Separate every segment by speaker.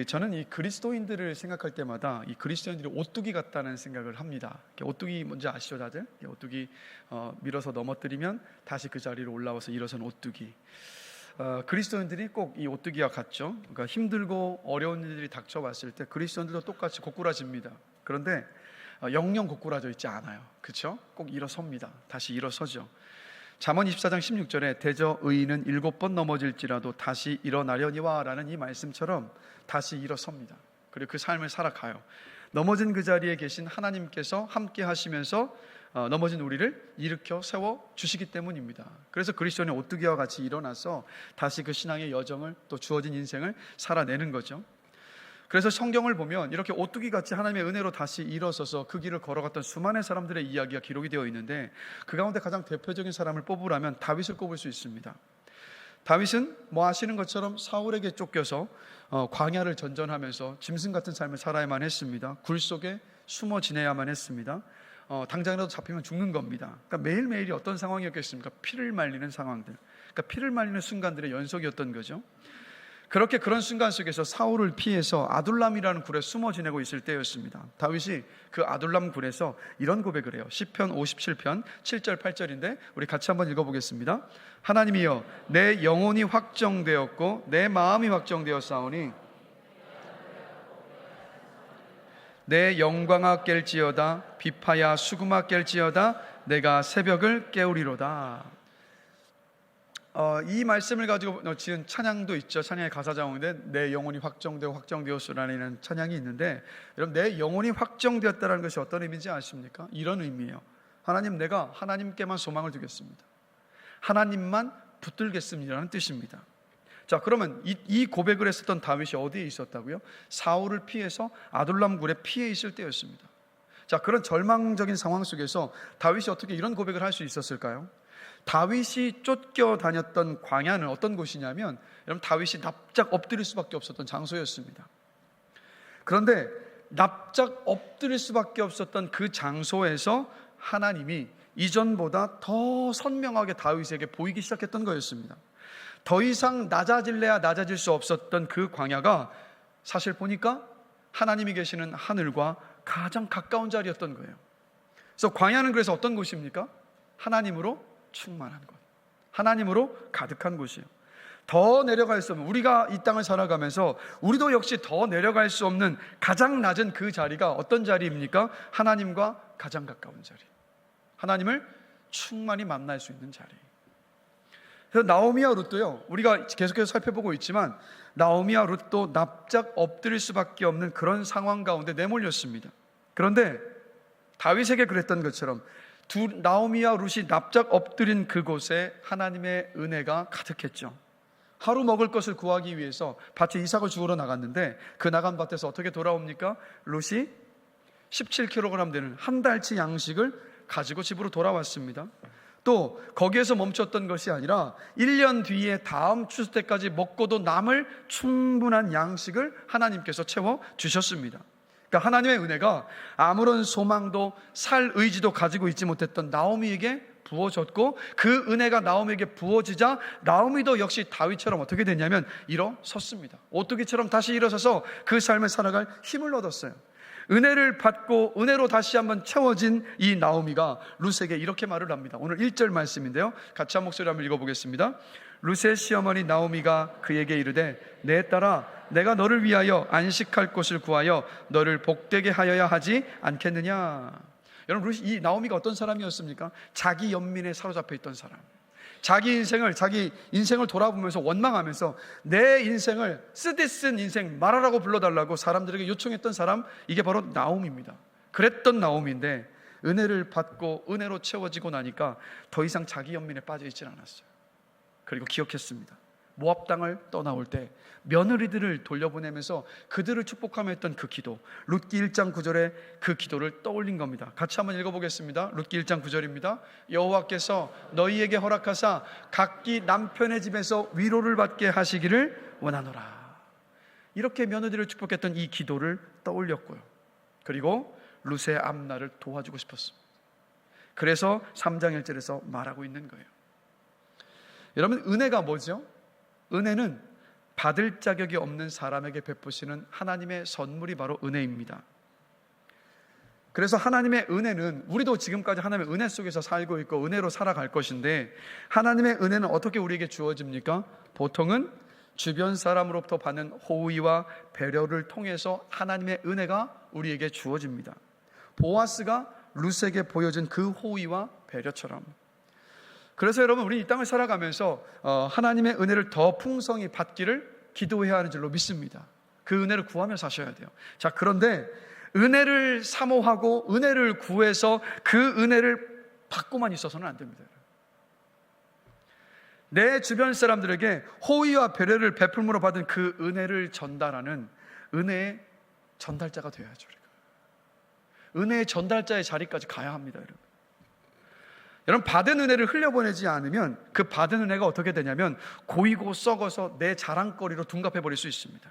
Speaker 1: 저는 이 그리스도인들을 생각할 때마다 이 그리스도인들이 오뚜기 같다는 생각을 합니다. 오뚜기 뭔지 아시죠, 다들? 오뚜기 밀어서 넘어뜨리면 다시 그 자리로 올라와서 일어선 오뚜기. 그리스도인들이 꼭 이 오뚜기와 같죠. 그러니까 힘들고 어려운 일들이 닥쳐왔을 때 그리스도인들도 똑같이 고꾸라집니다. 그런데 영영 고꾸라져 있지 않아요. 그렇죠? 꼭 일어섭니다. 다시 일어서죠. 잠언 24장 16절에 대저 의인은 7번 넘어질지라도 다시 일어나려니와 라는 이 말씀처럼 다시 일어섭니다. 그리고 그 삶을 살아가요. 넘어진 그 자리에 계신 하나님께서 함께 하시면서 넘어진 우리를 일으켜 세워 주시기 때문입니다. 그래서 그리스도인의 오뚜기와 같이 일어나서 다시 그 신앙의 여정을, 또 주어진 인생을 살아내는 거죠. 그래서 성경을 보면 이렇게 오뚜기 같이 하나님의 은혜로 다시 일어서서 그 길을 걸어갔던 수많은 사람들의 이야기가 기록이 되어 있는데, 그 가운데 가장 대표적인 사람을 뽑으라면 다윗을 꼽을 수 있습니다. 다윗은 아시는 것처럼 사울에게 쫓겨서 광야를 전전하면서 짐승 같은 삶을 살아야만 했습니다. 굴 속에 숨어 지내야만 했습니다. 당장이라도 잡히면 죽는 겁니다. 그러니까 매일매일이 어떤 상황이었겠습니까? 피를 말리는 상황들, 그러니까 피를 말리는 순간들의 연속이었던 거죠. 그렇게 그런 순간 속에서 사울을 피해서 아둘람이라는 굴에 숨어 지내고 있을 때였습니다. 다윗이 그 아둘람 굴에서 이런 고백을 해요. 시편 57편 7절 8절인데 우리 같이 한번 읽어보겠습니다. 하나님이여, 내 영혼이 확정되었고 내 마음이 확정되었사오니 내 영광아 깰지어다, 비파야 수금아 깰지어다, 내가 새벽을 깨우리로다. 이 말씀을 가지고 지은 찬양도 있죠. 찬양의 가사자인데 내 영혼이 확정되었소라는 찬양이 있는데, 여러분, 내 영혼이 확정되었다는 것이 어떤 의미인지 아십니까? 이런 의미예요. 하나님, 내가 하나님께만 소망을 두겠습니다. 하나님만 붙들겠습니다라는 뜻입니다. 자, 그러면 이 고백을 했었던 다윗이 어디에 있었다고요? 사울을 피해서 아둘람 굴에 피해 있을 때였습니다. 자, 그런 절망적인 상황 속에서 다윗이 어떻게 이런 고백을 할 수 있었을까요? 다윗이 쫓겨다녔던 광야는 어떤 곳이냐면, 여러분, 다윗이 납작 엎드릴 수밖에 없었던 장소였습니다. 그런데 납작 엎드릴 수밖에 없었던 그 장소에서 하나님이 이전보다 더 선명하게 다윗에게 보이기 시작했던 거였습니다. 더 이상 낮아질래야 낮아질 수 없었던 그 광야가 사실 보니까 하나님이 계시는 하늘과 가장 가까운 자리였던 거예요. 그래서 광야는 그래서 어떤 곳입니까? 하나님으로 충만한 곳, 하나님으로 가득한 곳이에요. 더 내려갈 수 없는, 우리가 이 땅을 살아가면서 우리도 역시 더 내려갈 수 없는 가장 낮은 그 자리가 어떤 자리입니까? 하나님과 가장 가까운 자리, 하나님을 충만히 만날 수 있는 자리. 그래서 나오미와 룻도요, 우리가 계속해서 살펴보고 있지만 나오미와 룻도 납작 엎드릴 수밖에 없는 그런 상황 가운데 내몰렸습니다. 그런데 다윗에게 그랬던 것처럼 나오미와 룻이 납작 엎드린 그곳에 하나님의 은혜가 가득했죠. 하루 먹을 것을 구하기 위해서 밭에 이삭을 주우러 나갔는데 그 나간 밭에서 어떻게 돌아옵니까? 룻이 17kg 되는 한 달치 양식을 가지고 집으로 돌아왔습니다. 또 거기에서 멈췄던 것이 아니라 1년 뒤에 다음 추수 때까지 먹고도 남을 충분한 양식을 하나님께서 채워주셨습니다. 그러니까 하나님의 은혜가 아무런 소망도 살 의지도 가지고 있지 못했던 나오미에게 부어졌고, 그 은혜가 나오미에게 부어지자 나오미도 역시 다윗처럼 어떻게 됐냐면 일어섰습니다. 오뚜기처럼 다시 일어서서 그 삶을 살아갈 힘을 얻었어요. 은혜를 받고 은혜로 다시 한번 채워진 이 나오미가 룻에게 이렇게 말을 합니다. 오늘 1절 말씀인데요, 같이 한 목소리 한번 읽어보겠습니다. 룻의 시어머니 나오미가 그에게 이르되, 내 딸아, 내가 너를 위하여 안식할 곳을 구하여 너를 복되게 하여야 하지 않겠느냐. 여러분, 이 나오미가 어떤 사람이었습니까? 자기 연민에 사로잡혀 있던 사람, 자기 인생을 돌아보면서 원망하면서 내 인생을 쓰디쓴 인생 말하라고 불러달라고 사람들에게 요청했던 사람, 이게 바로 나오미입니다. 그랬던 나오미인데 은혜를 받고 은혜로 채워지고 나니까 더 이상 자기 연민에 빠져 있질 않았어요. 그리고 기억했습니다. 모압 땅을 떠나올 때 며느리들을 돌려보내면서 그들을 축복하며 했던 그 기도, 룻기 1장 9절에 그 기도를 떠올린 겁니다. 같이 한번 읽어보겠습니다. 룻기 1장 9절입니다. 여호와께서 너희에게 허락하사 각기 남편의 집에서 위로를 받게 하시기를 원하노라. 이렇게 며느리를 축복했던 이 기도를 떠올렸고요. 그리고 룻의 앞날을 도와주고 싶었습니다. 그래서 3장 1절에서 말하고 있는 거예요. 여러분, 은혜가 뭐죠? 은혜는 받을 자격이 없는 사람에게 베푸시는 하나님의 선물이 바로 은혜입니다. 그래서 하나님의 은혜는, 우리도 지금까지 하나님의 은혜 속에서 살고 있고 은혜로 살아갈 것인데, 하나님의 은혜는 어떻게 우리에게 주어집니까? 보통은 주변 사람으로부터 받는 호의와 배려를 통해서 하나님의 은혜가 우리에게 주어집니다. 보아스가 룻에게 보여준 그 호의와 배려처럼. 그래서 여러분, 우리 이 땅을 살아가면서 하나님의 은혜를 더 풍성히 받기를 기도해야 하는 줄로 믿습니다. 그 은혜를 구하며 사셔야 돼요. 자, 그런데 은혜를 사모하고 은혜를 구해서 그 은혜를 받고만 있어서는 안 됩니다. 내 주변 사람들에게 호의와 배려를 베풀므로 받은 그 은혜를 전달하는 은혜의 전달자가 되어야죠. 은혜의 전달자의 자리까지 가야 합니다. 여러분, 받은 은혜를 흘려보내지 않으면 그 받은 은혜가 어떻게 되냐면 고이고 썩어서 내 자랑거리로 둔갑해버릴 수 있습니다.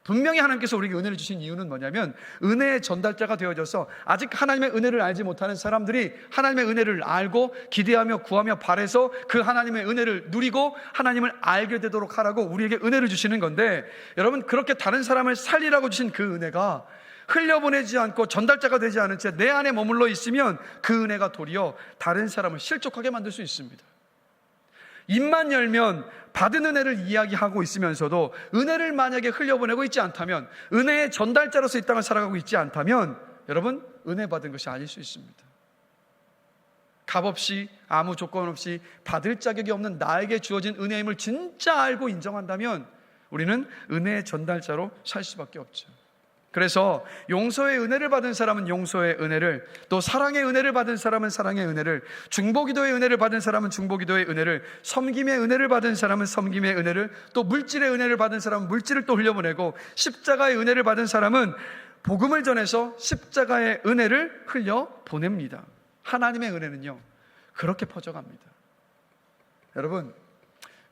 Speaker 1: 분명히 하나님께서 우리에게 은혜를 주신 이유는 뭐냐면 은혜의 전달자가 되어져서 아직 하나님의 은혜를 알지 못하는 사람들이 하나님의 은혜를 알고 기대하며 구하며 바라서 그 하나님의 은혜를 누리고 하나님을 알게 되도록 하라고 우리에게 은혜를 주시는 건데, 여러분, 그렇게 다른 사람을 살리라고 주신 그 은혜가 흘려보내지 않고 전달자가 되지 않은 채 내 안에 머물러 있으면 그 은혜가 도리어 다른 사람을 실족하게 만들 수 있습니다. 입만 열면 받은 은혜를 이야기하고 있으면서도 은혜를 만약에 흘려보내고 있지 않다면, 은혜의 전달자로서 이 땅을 살아가고 있지 않다면, 여러분, 은혜 받은 것이 아닐 수 있습니다. 값없이 아무 조건 없이 받을 자격이 없는 나에게 주어진 은혜임을 진짜 알고 인정한다면 우리는 은혜의 전달자로 살 수밖에 없죠. 그래서 용서의 은혜를 받은 사람은 용서의 은혜를, 또 사랑의 은혜를 받은 사람은 사랑의 은혜를, 중보기도의 은혜를 받은 사람은 중보기도의 은혜를, 섬김의 은혜를 받은 사람은 섬김의 은혜를, 또 물질의 은혜를 받은 사람은 물질을 또 흘려보내고, 십자가의 은혜를 받은 사람은 복음을 전해서 십자가의 은혜를 흘려보냅니다. 하나님의 은혜는요, 그렇게 퍼져갑니다. 여러분,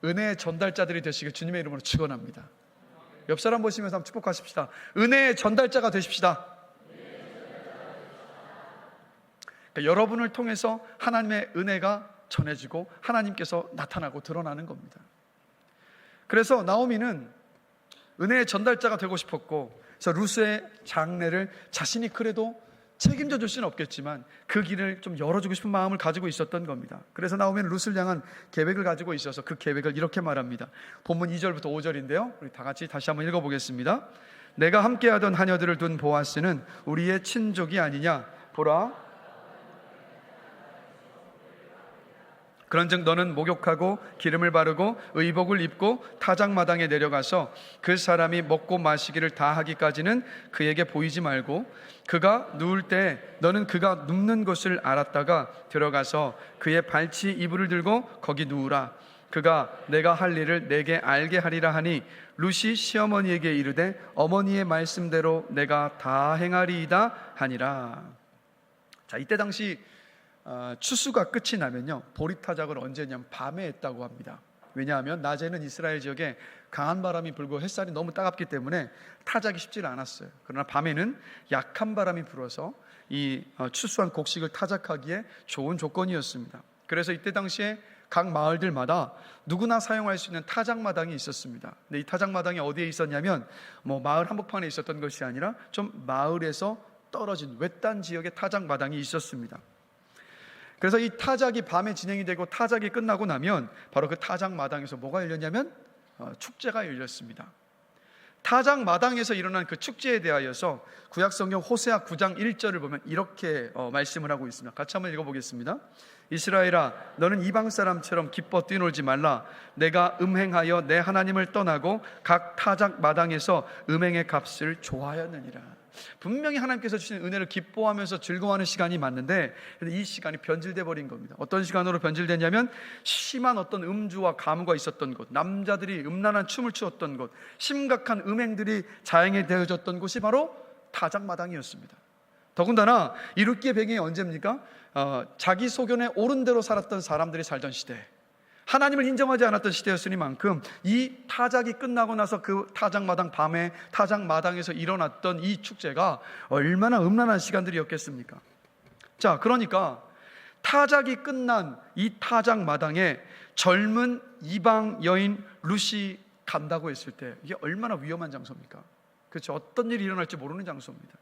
Speaker 1: 은혜의 전달자들이 되시길 주님의 이름으로 축원합니다. 옆 사람 보시면서 한번 축복하십시다. 은혜의 전달자가 되십시다. 그러니까 여러분을 통해서 하나님의 은혜가 전해지고 하나님께서 나타나고 드러나는 겁니다. 그래서 나오미는 은혜의 전달자가 되고 싶었고, 그래서 룻의 장례를 자신이 그래도 책임져 줄 수는 없겠지만 그 길을 좀 열어주고 싶은 마음을 가지고 있었던 겁니다. 그래서 나오미는 룻을 향한 계획을 가지고 있어서 그 계획을 이렇게 말합니다. 본문 2절부터 5절인데요, 우리 다 같이 다시 한번 읽어보겠습니다. 내가 함께하던 하녀들을 둔 보아스는 우리의 친족이 아니냐? 보라, 그런즉 너는 목욕하고 기름을 바르고 의복을 입고 타작마당에 내려가서 그 사람이 먹고 마시기를 다 하기까지는 그에게 보이지 말고, 그가 누울 때 너는 그가 눕는 곳을 알았다가 들어가서 그의 발치 이불을 들고 거기 누우라. 그가 내가 할 일을 내게 알게 하리라 하니 룻이 시어머니에게 이르되 어머니의 말씀대로 내가 다 행하리이다 하니라. 자, 이때 당시 추수가 끝이 나면요, 보리타작을 언제 했냐면 밤에 했다고 합니다. 왜냐하면 낮에는 이스라엘 지역에 강한 바람이 불고 햇살이 너무 따갑기 때문에 타작이 쉽지는 않았어요. 그러나 밤에는 약한 바람이 불어서 이 추수한 곡식을 타작하기에 좋은 조건이었습니다. 그래서 이때 당시에 각 마을들마다 누구나 사용할 수 있는 타작마당이 있었습니다. 근데 이 타작마당이 어디에 있었냐면 마을 한복판에 있었던 것이 아니라 좀 마을에서 떨어진 외딴 지역에 타작마당이 있었습니다. 그래서 이 타작이 밤에 진행이 되고 타작이 끝나고 나면 바로 그 타작 마당에서 뭐가 열렸냐면 축제가 열렸습니다. 타작 마당에서 일어난 그 축제에 대하여서 구약성경 호세아 9장 1절을 보면 이렇게 말씀을 하고 있습니다. 같이 한번 읽어보겠습니다. 이스라엘아, 너는 이방 사람처럼 기뻐 뛰놀지 말라. 내가 음행하여 내 하나님을 떠나고 각 타작 마당에서 음행의 값을 좋아하였느니라. 분명히 하나님께서 주신 은혜를 기뻐하면서 즐거워하는 시간이 맞는데 이 시간이 변질돼 버린 겁니다. 어떤 시간으로 변질됐냐면 심한 어떤 음주와 가무가 있었던 곳, 남자들이 음란한 춤을 추었던 곳, 심각한 음행들이 자행이 되어졌던 곳이 바로 타작마당이었습니다. 더군다나 이 룻기의 배경이 언제입니까? 자기 소견에 옳은 대로 살았던 사람들이 살던 시대, 하나님을 인정하지 않았던 시대였으니만큼 이 타작이 끝나고 나서 그 타작마당, 밤에 타작마당에서 일어났던 이 축제가 얼마나 음란한 시간들이었겠습니까? 자, 그러니까 타작이 끝난 이 타작마당에 젊은 이방 여인 룻이 간다고 했을 때 이게 얼마나 위험한 장소입니까? 그렇죠? 어떤 일이 일어날지 모르는 장소입니다.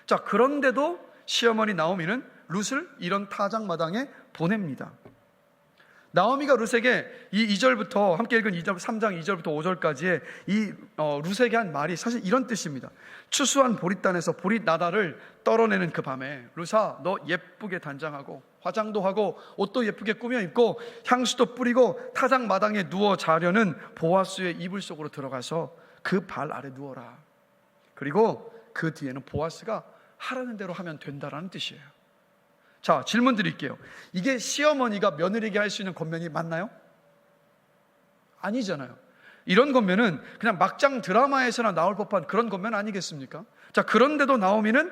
Speaker 1: 자, 그런데도 시어머니 나오미는 룻을 이런 타작마당에 보냅니다. 나오미가 룻에게 이 2절부터 함께 읽은 3장 2절부터 5절까지의 이 룻에게 한 말이 사실 이런 뜻입니다. 추수한 보릿단에서 보릿 나달을 떨어내는 그 밤에 룻아, 너 예쁘게 단장하고 화장도 하고 옷도 예쁘게 꾸며 입고 향수도 뿌리고 타작 마당에 누워 자려는 보아스의 이불 속으로 들어가서 그 발 아래 누워라. 그리고 그 뒤에는 보아스가 하라는 대로 하면 된다라는 뜻이에요. 자, 질문 드릴게요. 이게 시어머니가 며느리에게 할 수 있는 권면이 맞나요? 아니잖아요. 이런 권면은 그냥 막장 드라마에서나 나올 법한 그런 권면 아니겠습니까? 자, 그런데도 나오미는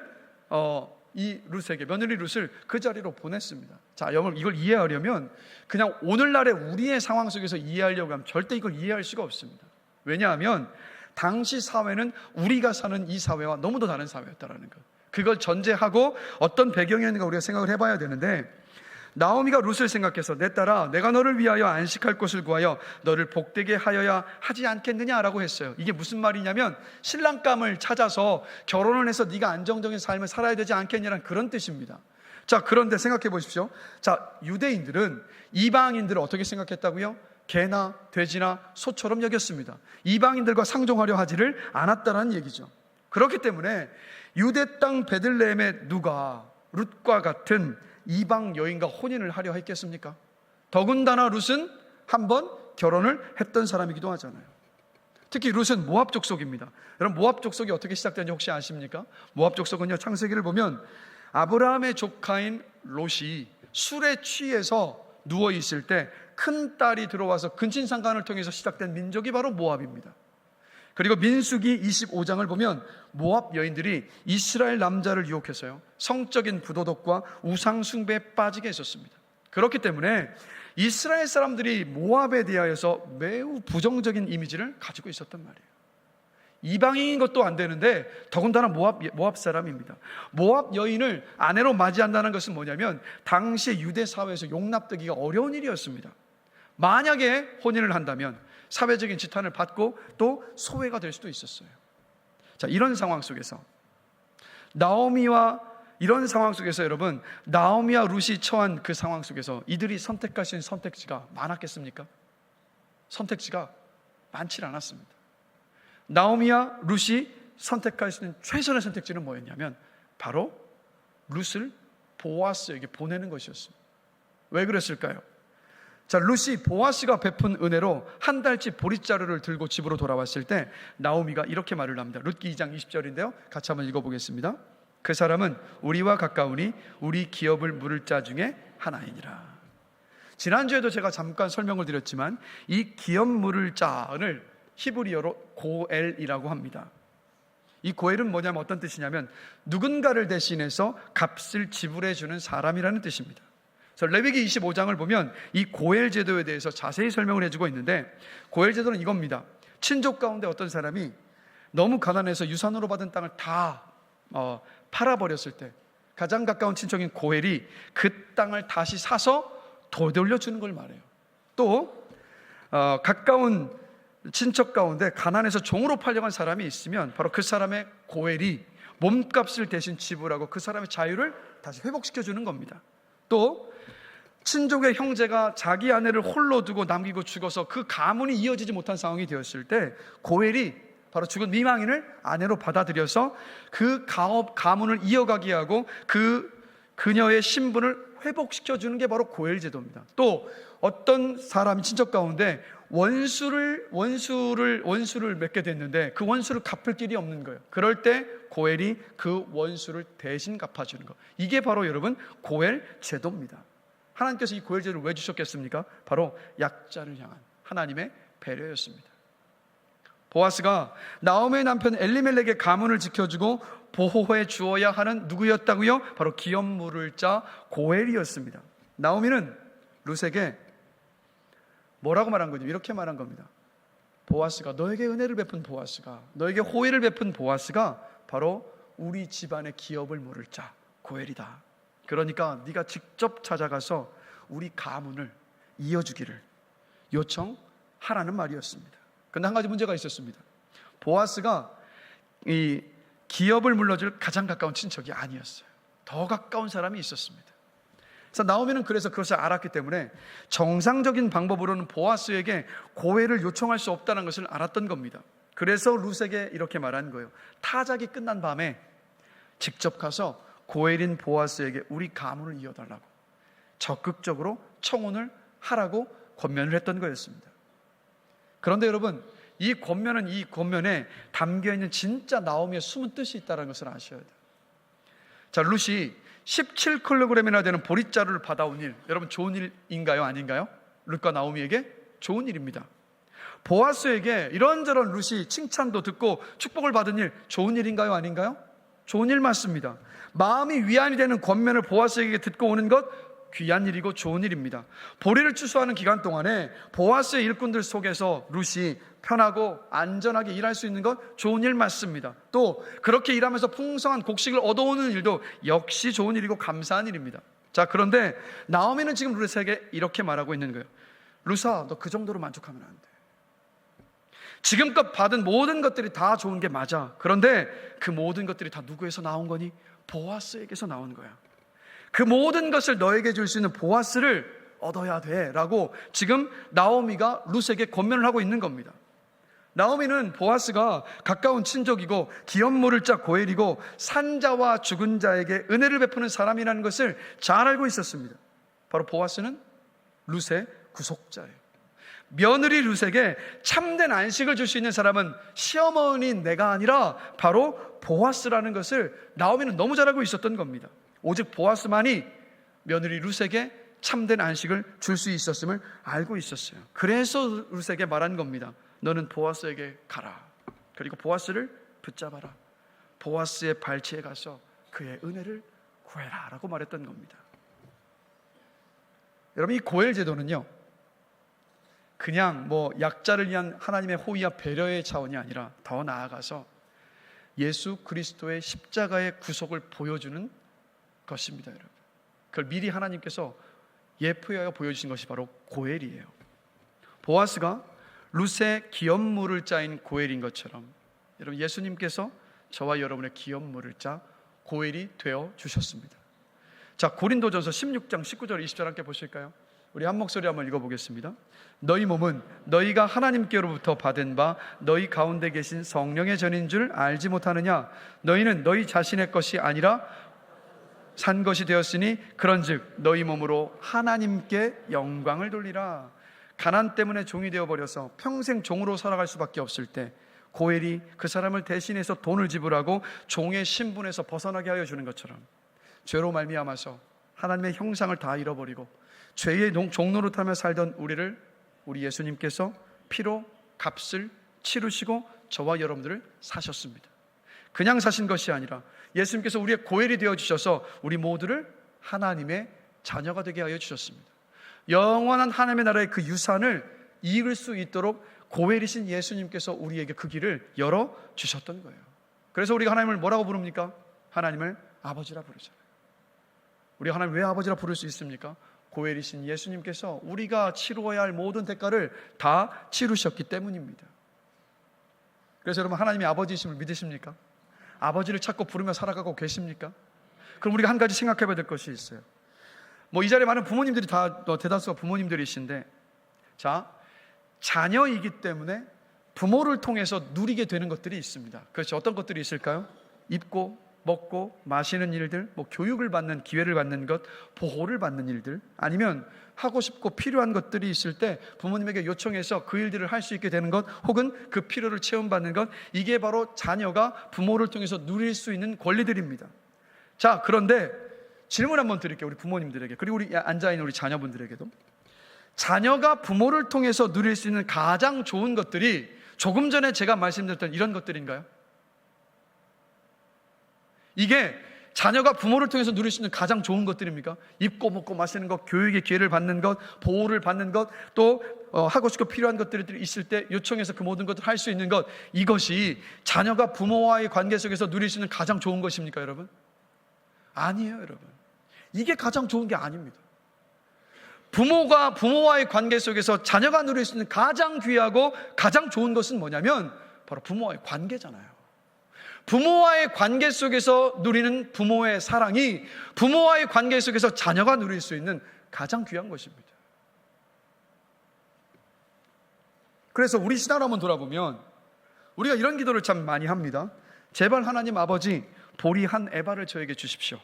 Speaker 1: 이 룻에게, 며느리 룻을 그 자리로 보냈습니다. 자, 여러분, 이걸 이해하려면 그냥 오늘날의 우리의 상황 속에서 이해하려고 하면 절대 이걸 이해할 수가 없습니다. 왜냐하면 당시 사회는 우리가 사는 이 사회와 너무도 다른 사회였다라는 것, 그걸 전제하고 어떤 배경이었는가 우리가 생각을 해봐야 되는데, 나오미가 룻을 생각해서 내 딸아, 내가 너를 위하여 안식할 곳을 구하여 너를 복되게 하여야 하지 않겠느냐라고 했어요. 이게 무슨 말이냐면 신랑감을 찾아서 결혼을 해서 네가 안정적인 삶을 살아야 되지 않겠냐는 그런 뜻입니다. 자, 그런데 생각해 보십시오. 자, 유대인들은 이방인들을 어떻게 생각했다고요? 개나 돼지나 소처럼 여겼습니다. 이방인들과 상종하려 하지를 않았다는 얘기죠. 그렇기 때문에 유대 땅 베들레헴에 누가 룻과 같은 이방 여인과 혼인을 하려 했겠습니까? 더군다나 룻은 한번 결혼을 했던 사람이기도 하잖아요. 특히 룻은 모압 족속입니다. 여러분, 모압 족속이 어떻게 시작되는지 혹시 아십니까? 모압 족속은요, 창세기를 보면 아브라함의 조카인 롯이 술에 취해서 누워있을 때 큰 딸이 들어와서 근친상간을 통해서 시작된 민족이 바로 모압입니다. 그리고 민수기 25장을 보면 모압 여인들이 이스라엘 남자를 유혹해서요, 성적인 부도덕과 우상 숭배에 빠지게 했었습니다. 그렇기 때문에 이스라엘 사람들이 모압에 대하여서 매우 부정적인 이미지를 가지고 있었단 말이에요. 이방인인 것도 안 되는데 더군다나 모압 사람입니다. 모압 여인을 아내로 맞이한다는 것은 뭐냐면 당시 유대 사회에서 용납되기가 어려운 일이었습니다. 만약에 혼인을 한다면 사회적인 지탄을 받고 또 소외가 될 수도 있었어요. 자, 이런 상황 속에서 여러분, 나오미와 룻이 처한 그 상황 속에서 이들이 선택할 수 있는 선택지가 많았겠습니까? 선택지가 많지 않았습니다. 나오미와 룻이 선택할 수 있는 최선의 선택지는 뭐였냐면 바로 룻을 보아스에게 보내는 것이었습니다. 왜 그랬을까요? 자, 룻이 보아스가 베푼 은혜로 한 달치 보릿자루를 들고 집으로 돌아왔을 때 나오미가 이렇게 말을 합니다. 룻기 2장 20절인데요 같이 한번 읽어보겠습니다. 그 사람은 우리와 가까우니 우리 기업을 물을 자 중에 하나이니라. 지난주에도 제가 잠깐 설명을 드렸지만 이 기업 물을 자를 히브리어로 고엘이라고 합니다. 이 고엘은 뭐냐면 어떤 뜻이냐면 누군가를 대신해서 값을 지불해 주는 사람이라는 뜻입니다. 레위기 25장을 보면 이 고엘 제도에 대해서 자세히 설명을 해주고 있는데, 고엘 제도는 이겁니다. 친족 가운데 어떤 사람이 너무 가난해서 유산으로 받은 땅을 다 팔아버렸을 때 가장 가까운 친척인 고엘이 그 땅을 다시 사서 되돌려주는 걸 말해요. 또 가까운 친척 가운데 가난해서 종으로 팔려간 사람이 있으면 바로 그 사람의 고엘이 몸값을 대신 지불하고 그 사람의 자유를 다시 회복시켜주는 겁니다. 또 친족의 형제가 자기 아내를 홀로 두고 남기고 죽어서 그 가문이 이어지지 못한 상황이 되었을 때 고엘이 바로 죽은 미망인을 아내로 받아들여서 그 가문을 이어가게 하고 그녀의 신분을 회복시켜주는 게 바로 고엘 제도입니다. 또 어떤 사람이 친척 가운데 원수를 맺게 됐는데 그 원수를 갚을 길이 없는 거예요. 그럴 때 고엘이 그 원수를 대신 갚아주는 거, 이게 바로 여러분 고엘 제도입니다. 하나님께서 이 고엘 제도를 왜 주셨겠습니까? 바로 약자를 향한 하나님의 배려였습니다. 보아스가 나오미의 남편 엘리멜렉의 가문을 지켜주고 보호해 주어야 하는 누구였다고요? 바로 기업 물을 자 고엘이었습니다. 나오미는 룻에게 뭐라고 말한 거죠? 이렇게 말한 겁니다. 보아스가, 너에게 은혜를 베푼 보아스가, 너에게 호의를 베푼 보아스가 바로 우리 집안의 기업을 물을 자 고엘이다. 그러니까 네가 직접 찾아가서 우리 가문을 이어주기를 요청하라는 말이었습니다. 그런데 한 가지 문제가 있었습니다. 보아스가 이 기업을 물려줄 가장 가까운 친척이 아니었어요. 더 가까운 사람이 있었습니다. 그래서 나오미는 그래서 그것을 알았기 때문에 정상적인 방법으로는 보아스에게 고해를 요청할 수 없다는 것을 알았던 겁니다. 그래서 룻에게 이렇게 말한 거예요. 타작이 끝난 밤에 직접 가서 고엘인 보아스에게 우리 가문을 이어달라고 적극적으로 청혼을 하라고 권면을 했던 거였습니다. 그런데 여러분, 이 권면에 담겨있는 진짜 나오미의 숨은 뜻이 있다는 것을 아셔야 돼요. 자, 룻이 17kg이나 되는 보릿자루를 받아온 일, 여러분 좋은 일인가요? 아닌가요? 룻과 나오미에게 좋은 일입니다. 보아스에게 이런저런 룻이 칭찬도 듣고 축복을 받은 일, 좋은 일인가요? 아닌가요? 좋은 일 맞습니다. 마음이 위안이 되는 권면을 보아스에게 듣고 오는 것, 귀한 일이고 좋은 일입니다. 보리를 추수하는 기간 동안에 보아스의 일꾼들 속에서 룻이 편하고 안전하게 일할 수 있는 것, 좋은 일 맞습니다. 또 그렇게 일하면서 풍성한 곡식을 얻어오는 일도 역시 좋은 일이고 감사한 일입니다. 자, 그런데 나오미는 지금 룻에게 이렇게 말하고 있는 거예요. 룻아, 너 그 정도로 만족하면 안 돼. 지금껏 받은 모든 것들이 다 좋은 게 맞아. 그런데 그 모든 것들이 다 누구에서 나온 거니? 보아스에게서 나온 거야. 그 모든 것을 너에게 줄 수 있는 보아스를 얻어야 돼 라고 지금 나오미가 룻에게 권면을 하고 있는 겁니다. 나오미는 보아스가 가까운 친족이고 기업 물을 자 고엘이고 산자와 죽은 자에게 은혜를 베푸는 사람이라는 것을 잘 알고 있었습니다. 바로 보아스는 룻의 구속자예요. 며느리 룻에게 참된 안식을 줄 수 있는 사람은 시어머니인 내가 아니라 바로 보아스라는 것을 나오미는 너무 잘 알고 있었던 겁니다. 오직 보아스만이 며느리 룻에게 참된 안식을 줄 수 있었음을 알고 있었어요. 그래서 룻에게 말한 겁니다. 너는 보아스에게 가라. 그리고 보아스를 붙잡아라. 보아스의 발치에 가서 그의 은혜를 구해라 라고 말했던 겁니다. 여러분, 이 고엘 제도는요, 그냥 약자를 위한 하나님의 호의와 배려의 차원이 아니라 더 나아가서 예수 그리스도의 십자가의 구속을 보여주는 것입니다. 여러분, 그걸 미리 하나님께서 예표하여 보여주신 것이 바로 고엘이에요. 보아스가 룻의 기업물을 짜인 고엘인 것처럼 여러분, 예수님께서 저와 여러분의 기업물을 짜 고엘이 되어 주셨습니다. 자, 고린도전서 16장 19절 20절 함께 보실까요? 우리 한 목소리 한번 읽어보겠습니다. 너희 몸은 너희가 하나님께로부터 받은 바 너희 가운데 계신 성령의 전인 줄 알지 못하느냐? 너희는 너희 자신의 것이 아니라 산 것이 되었으니 그런즉 너희 몸으로 하나님께 영광을 돌리라. 가난 때문에 종이 되어버려서 평생 종으로 살아갈 수밖에 없을 때 고엘이 그 사람을 대신해서 돈을 지불하고 종의 신분에서 벗어나게 하여 주는 것처럼 죄로 말미암아서 하나님의 형상을 다 잃어버리고 죄의 종노릇하며 살던 우리 예수님께서 피로 값을 치르시고 저와 여러분들을 사셨습니다. 그냥 사신 것이 아니라 예수님께서 우리의 고엘이 되어주셔서 우리 모두를 하나님의 자녀가 되게 하여 주셨습니다. 영원한 하나님의 나라의 그 유산을 이을 수 있도록 고엘이신 예수님께서 우리에게 그 길을 열어주셨던 거예요. 그래서 우리가 하나님을 뭐라고 부릅니까? 하나님을 아버지라 부르잖아요. 우리가 하나님 왜 아버지라 부를 수 있습니까? 고엘이신 예수님께서 우리가 치루어야 할 모든 대가를 다 치루셨기 때문입니다. 그래서 여러분, 하나님이 아버지이심을 믿으십니까? 아버지를 찾고 부르며 살아가고 계십니까? 그럼 우리가 한 가지 생각해 봐야 될 것이 있어요. 이 자리에 많은 부모님들이 다 대다수가 부모님들이신데, 자, 자녀이기 때문에 부모를 통해서 누리게 되는 것들이 있습니다. 그렇죠? 어떤 것들이 있을까요? 입고 먹고 마시는 일들, 교육을 받는 기회를 받는 것, 보호를 받는 일들, 아니면 하고 싶고 필요한 것들이 있을 때 부모님에게 요청해서 그 일들을 할 수 있게 되는 것, 혹은 그 필요를 체험받는 것, 이게 바로 자녀가 부모를 통해서 누릴 수 있는 권리들입니다. 자, 그런데 질문 한번 드릴게요. 우리 부모님들에게, 그리고 우리 앉아있는 우리 자녀분들에게도. 자녀가 부모를 통해서 누릴 수 있는 가장 좋은 것들이 조금 전에 제가 말씀드렸던 이런 것들인가요? 이게 자녀가 부모를 통해서 누릴 수 있는 가장 좋은 것들입니까? 입고 먹고 마시는 것, 교육의 기회를 받는 것, 보호를 받는 것, 또 하고 싶고 필요한 것들이 있을 때 요청해서 그 모든 것을 할 수 있는 것, 이것이 자녀가 부모와의 관계 속에서 누릴 수 있는 가장 좋은 것입니까, 여러분? 아니에요, 여러분. 이게 가장 좋은 게 아닙니다. 부모와의 관계 속에서 자녀가 누릴 수 있는 가장 귀하고 가장 좋은 것은 뭐냐면 바로 부모와의 관계잖아요. 부모와의 관계 속에서 누리는 부모의 사랑이 부모와의 관계 속에서 자녀가 누릴 수 있는 가장 귀한 것입니다. 그래서 우리 신앙을 한번 돌아보면 우리가 이런 기도를 참 많이 합니다. 제발 하나님 아버지, 보리 한 에바를 저에게 주십시오.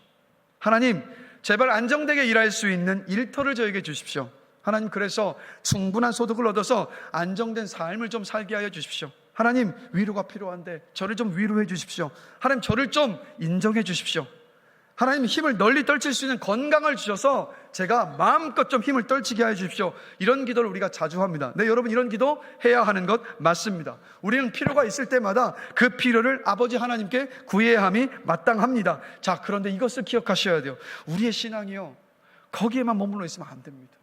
Speaker 1: 하나님, 제발 안정되게 일할 수 있는 일터를 저에게 주십시오. 하나님, 그래서 충분한 소득을 얻어서 안정된 삶을 좀 살게 하여 주십시오. 하나님, 위로가 필요한데 저를 좀 위로해 주십시오. 하나님, 저를 좀 인정해 주십시오. 하나님, 힘을 널리 떨칠 수 있는 건강을 주셔서 제가 마음껏 좀 힘을 떨치게 해 주십시오. 이런 기도를 우리가 자주 합니다. 네, 여러분, 이런 기도 해야 하는 것 맞습니다. 우리는 필요가 있을 때마다 그 필요를 아버지 하나님께 구해야 함이 마땅합니다. 자, 그런데 이것을 기억하셔야 돼요. 우리의 신앙이요, 거기에만 머물러 있으면 안 됩니다.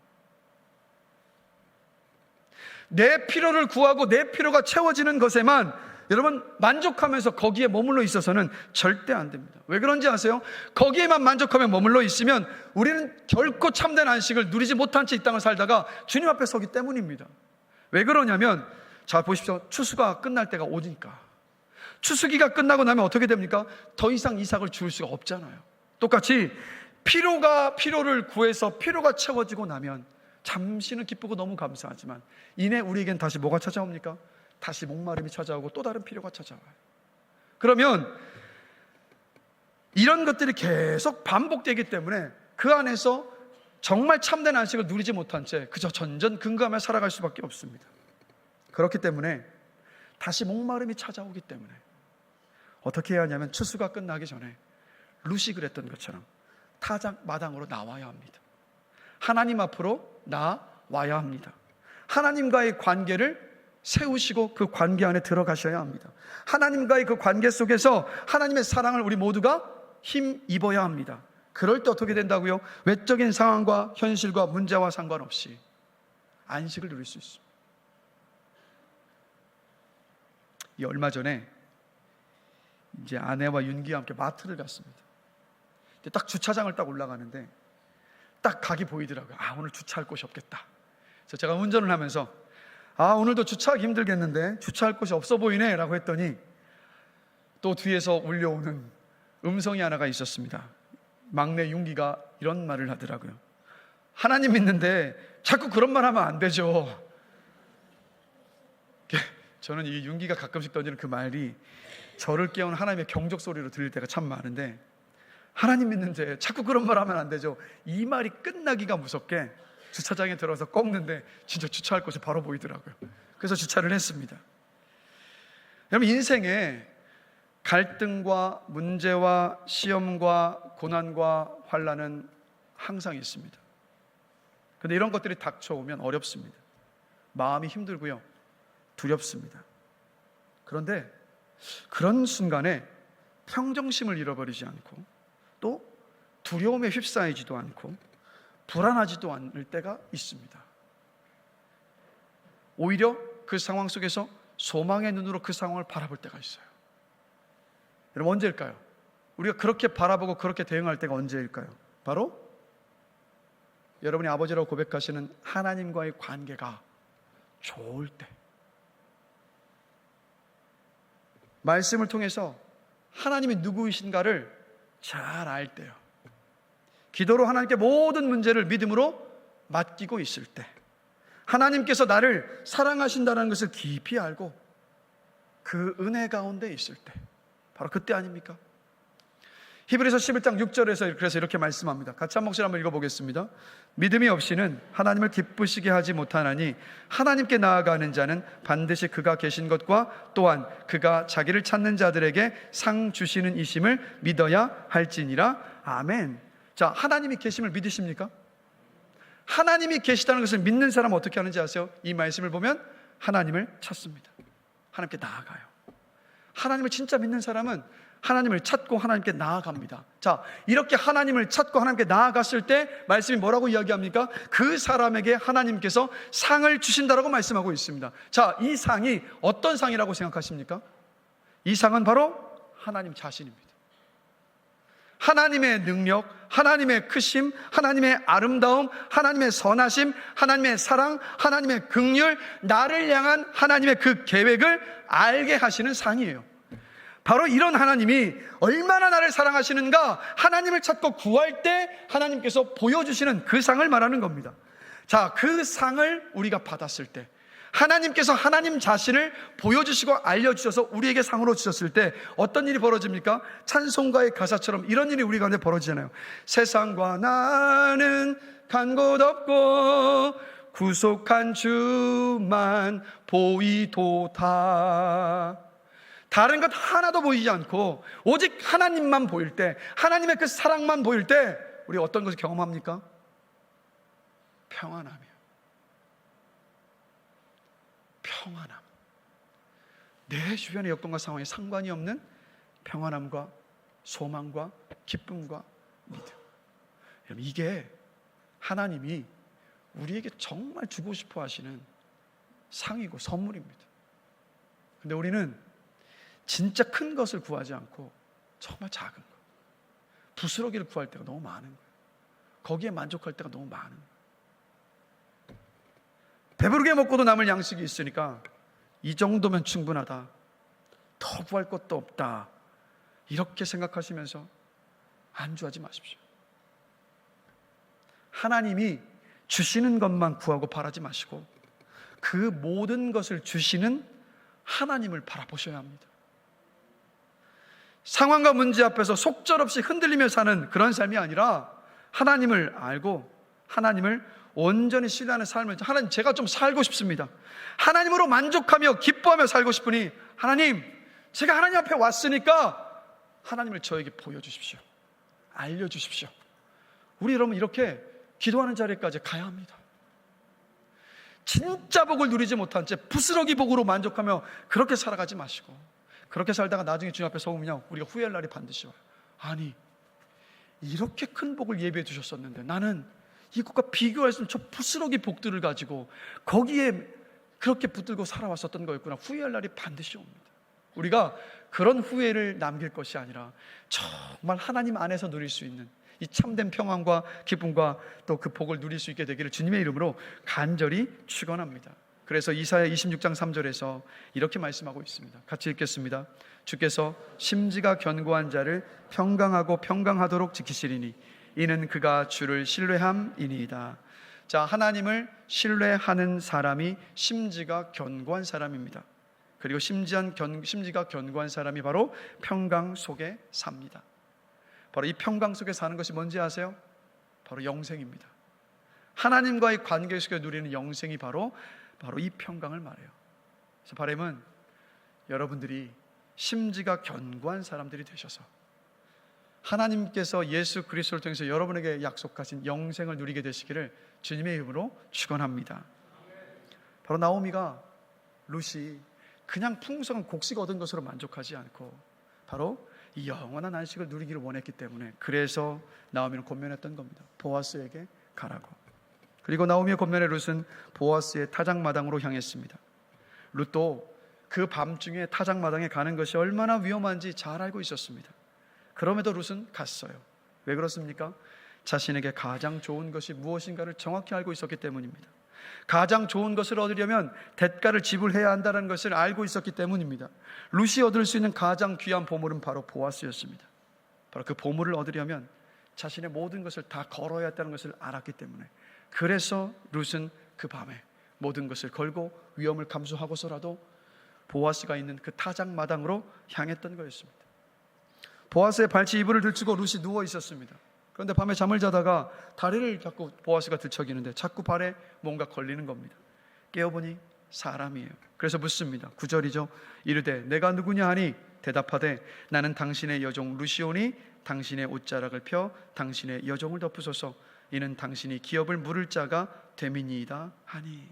Speaker 1: 내 필요를 구하고 내 필요가 채워지는 것에만 여러분 만족하면서 거기에 머물러 있어서는 절대 안 됩니다. 왜 그런지 아세요? 거기에만 만족하며 머물러 있으면 우리는 결코 참된 안식을 누리지 못한 채 이 땅을 살다가 주님 앞에 서기 때문입니다. 왜 그러냐면, 자 보십시오. 추수가 끝날 때가 오니까. 추수기가 끝나고 나면 어떻게 됩니까? 더 이상 이삭을 줄 수가 없잖아요. 똑같이 필요를 구해서 필요가 채워지고 나면 잠시는 기쁘고 너무 감사하지만 이내 우리에겐 다시 뭐가 찾아옵니까? 다시 목마름이 찾아오고 또 다른 필요가 찾아와요. 그러면 이런 것들이 계속 반복되기 때문에 그 안에서 정말 참된 안식을 누리지 못한 채 그저 전전긍긍하며 살아갈 수밖에 없습니다. 그렇기 때문에 다시 목마름이 찾아오기 때문에 어떻게 해야 하냐면, 추수가 끝나기 전에 루시 그랬던 것처럼 마당으로 나와야 합니다. 하나님 앞으로 나와야 합니다. 하나님과의 관계를 세우시고 그 관계 안에 들어가셔야 합니다. 하나님과의 그 관계 속에서 하나님의 사랑을 우리 모두가 힘입어야 합니다. 그럴 때 어떻게 된다고요? 외적인 상황과 현실과 문제와 상관없이 안식을 누릴 수 있습니다. 얼마 전에 이제 아내와 윤기와 함께 마트를 갔습니다. 딱 주차장을 딱 올라가는데 딱 각이 보이더라고요. 오늘 주차할 곳이 없겠다. 그래서 제가 운전을 하면서 오늘도 주차하기 힘들겠는데 주차할 곳이 없어 보이네 라고 했더니 또 뒤에서 울려오는 음성이 하나가 있었습니다. 막내 윤기가 이런 말을 하더라고요. 하나님 믿는데 자꾸 그런 말 하면 안 되죠. 저는 이 윤기가 가끔씩 던지는 그 말이 저를 깨우는 하나님의 경적 소리로 들릴 때가 참 많은데, 하나님 믿는데 자꾸 그런 말 하면 안 되죠. 이 말이 끝나기가 무섭게 주차장에 들어서 꺾는데 진짜 주차할 곳이 바로 보이더라고요. 그래서 주차를 했습니다. 여러분, 인생에 갈등과 문제와 시험과 고난과 환난은 항상 있습니다. 그런데 이런 것들이 닥쳐오면 어렵습니다. 마음이 힘들고요, 두렵습니다. 그런데 그런 순간에 평정심을 잃어버리지 않고 또 두려움에 휩싸이지도 않고 불안하지도 않을 때가 있습니다. 오히려 그 상황 속에서 소망의 눈으로 그 상황을 바라볼 때가 있어요. 여러분, 언제일까요? 우리가 그렇게 바라보고 그렇게 대응할 때가 언제일까요? 바로 여러분이 아버지라고 고백하시는 하나님과의 관계가 좋을 때, 말씀을 통해서 하나님이 누구이신가를 잘 알 때요, 기도로 하나님께 모든 문제를 믿음으로 맡기고 있을 때, 하나님께서 나를 사랑하신다는 것을 깊이 알고 그 은혜 가운데 있을 때, 바로 그때 아닙니까? 히브리서 11장 6절에서 그래서 이렇게 말씀합니다. 같이 한 목소리 한번 읽어보겠습니다. 믿음이 없이는 하나님을 기쁘시게 하지 못하나니 하나님께 나아가는 자는 반드시 그가 계신 것과 또한 그가 자기를 찾는 자들에게 상 주시는 이심을 믿어야 할지니라. 아멘. 자, 하나님이 계심을 믿으십니까? 하나님이 계시다는 것을 믿는 사람은 어떻게 하는지 아세요? 이 말씀을 보면 하나님을 찾습니다. 하나님께 나아가요. 하나님을 진짜 믿는 사람은 하나님을 찾고 하나님께 나아갑니다. 자, 이렇게 하나님을 찾고 하나님께 나아갔을 때 말씀이 뭐라고 이야기합니까? 그 사람에게 하나님께서 상을 주신다라고 말씀하고 있습니다. 자, 이 상이 어떤 상이라고 생각하십니까? 이 상은 바로 하나님 자신입니다. 하나님의 능력, 하나님의 크심, 하나님의 아름다움, 하나님의 선하심, 하나님의 사랑, 하나님의 긍휼, 나를 향한 하나님의 그 계획을 알게 하시는 상이에요. 바로 이런 하나님이 얼마나 나를 사랑하시는가, 하나님을 찾고 구할 때 하나님께서 보여주시는 그 상을 말하는 겁니다. 자, 그 상을 우리가 받았을 때, 하나님께서 하나님 자신을 보여주시고 알려주셔서 우리에게 상으로 주셨을 때 어떤 일이 벌어집니까? 찬송가의 가사처럼 이런 일이 우리 가운데 벌어지잖아요. 세상과 나는 간 곳 없고 구속한 주만 보이도다. 다른 것 하나도 보이지 않고 오직 하나님만 보일 때, 하나님의 그 사랑만 보일 때 우리가 어떤 것을 경험합니까? 평안함이에요. 평안함. 내 주변의 여건과 상황에 상관이 없는 평안함과 소망과 기쁨과 믿음. 여러분, 이게 하나님이 우리에게 정말 주고 싶어 하시는 상이고 선물입니다. 근데 우리는 진짜 큰 것을 구하지 않고 정말 작은 것, 부스러기를 구할 때가 너무 많은 거예요. 거기에 만족할 때가 너무 많은 거예요. 배부르게 먹고도 남을 양식이 있으니까 이 정도면 충분하다, 더 구할 것도 없다, 이렇게 생각하시면서 안주하지 마십시오. 하나님이 주시는 것만 구하고 바라지 마시고 그 모든 것을 주시는 하나님을 바라보셔야 합니다. 상황과 문제 앞에서 속절없이 흔들리며 사는 그런 삶이 아니라 하나님을 알고 하나님을 온전히 신뢰하는 삶을, 하나님, 제가 좀 살고 싶습니다, 하나님으로 만족하며 기뻐하며 살고 싶으니 하나님, 제가 하나님 앞에 왔으니까 하나님을 저에게 보여주십시오, 알려주십시오. 우리 여러분 이렇게 기도하는 자리까지 가야 합니다. 진짜 복을 누리지 못한 채 부스러기 복으로 만족하며 그렇게 살아가지 마시고, 그렇게 살다가 나중에 주님 앞에 서우면요, 우리가 후회할 날이 반드시 와요. 아니, 이렇게 큰 복을 예비해 두셨었는데 나는 이것과 비교할 수 없는 저 부스러기 복들을 가지고 거기에 그렇게 붙들고 살아왔었던 거였구나, 후회할 날이 반드시 옵니다. 우리가 그런 후회를 남길 것이 아니라 정말 하나님 안에서 누릴 수 있는 이 참된 평안과 기쁨과 또 그 복을 누릴 수 있게 되기를 주님의 이름으로 간절히 축원합니다. 그래서 이사야 26장 3절에서 이렇게 말씀하고 있습니다. 같이 읽겠습니다. 주께서 심지가 견고한 자를 평강하고 평강하도록 지키시리니 이는 그가 주를 신뢰함이니이다. 자, 하나님을 신뢰하는 사람이 심지가 견고한 사람입니다. 그리고 심지가 견고한 사람이 바로 평강 속에 삽니다. 바로 이 평강 속에 사는 것이 뭔지 아세요? 바로 영생입니다. 하나님과의 관계 속에 누리는 영생이 바로 이 평강을 말해요. 그래서 바람은 여러분들이 심지가 견고한 사람들이 되셔서 하나님께서 예수 그리스도를 통해서 여러분에게 약속하신 영생을 누리게 되시기를 주님의 이름으로 축원합니다. 바로 나오미가 룻이 그냥 풍성한 곡식 얻은 것으로 만족하지 않고 바로 이 영원한 안식을 누리기를 원했기 때문에, 그래서 나오미는 권면했던 겁니다. 보아스에게 가라고. 그리고 나오미의 권면에 룻은 보아스의 타작마당으로 향했습니다. 룻도 그 밤중에 타작마당에 가는 것이 얼마나 위험한지 잘 알고 있었습니다. 그럼에도 룻은 갔어요. 왜 그렇습니까? 자신에게 가장 좋은 것이 무엇인가를 정확히 알고 있었기 때문입니다. 가장 좋은 것을 얻으려면 대가를 지불해야 한다는 것을 알고 있었기 때문입니다. 룻이 얻을 수 있는 가장 귀한 보물은 바로 보아스였습니다. 바로 그 보물을 얻으려면 자신의 모든 것을 다 걸어야 했다는 것을 알았기 때문에, 그래서 룻은 그 밤에 모든 것을 걸고 위험을 감수하고서라도 보아스가 있는 그 타작마당으로 향했던 거였습니다. 보아스의 발치 이불을 들추고 룻이 누워 있었습니다. 그런데 밤에 잠을 자다가 다리를 자꾸 보아스가 들척이는데 자꾸 발에 뭔가 걸리는 겁니다. 깨어보니 사람이에요. 그래서 묻습니다. 9절이죠. 이르되 내가 누구냐 하니 대답하되 나는 당신의 여종 룻이오니 당신의 옷자락을 펴 당신의 여종을 덮으소서. 이는 당신이 기업을 물을 자가 됨이니이다 하니.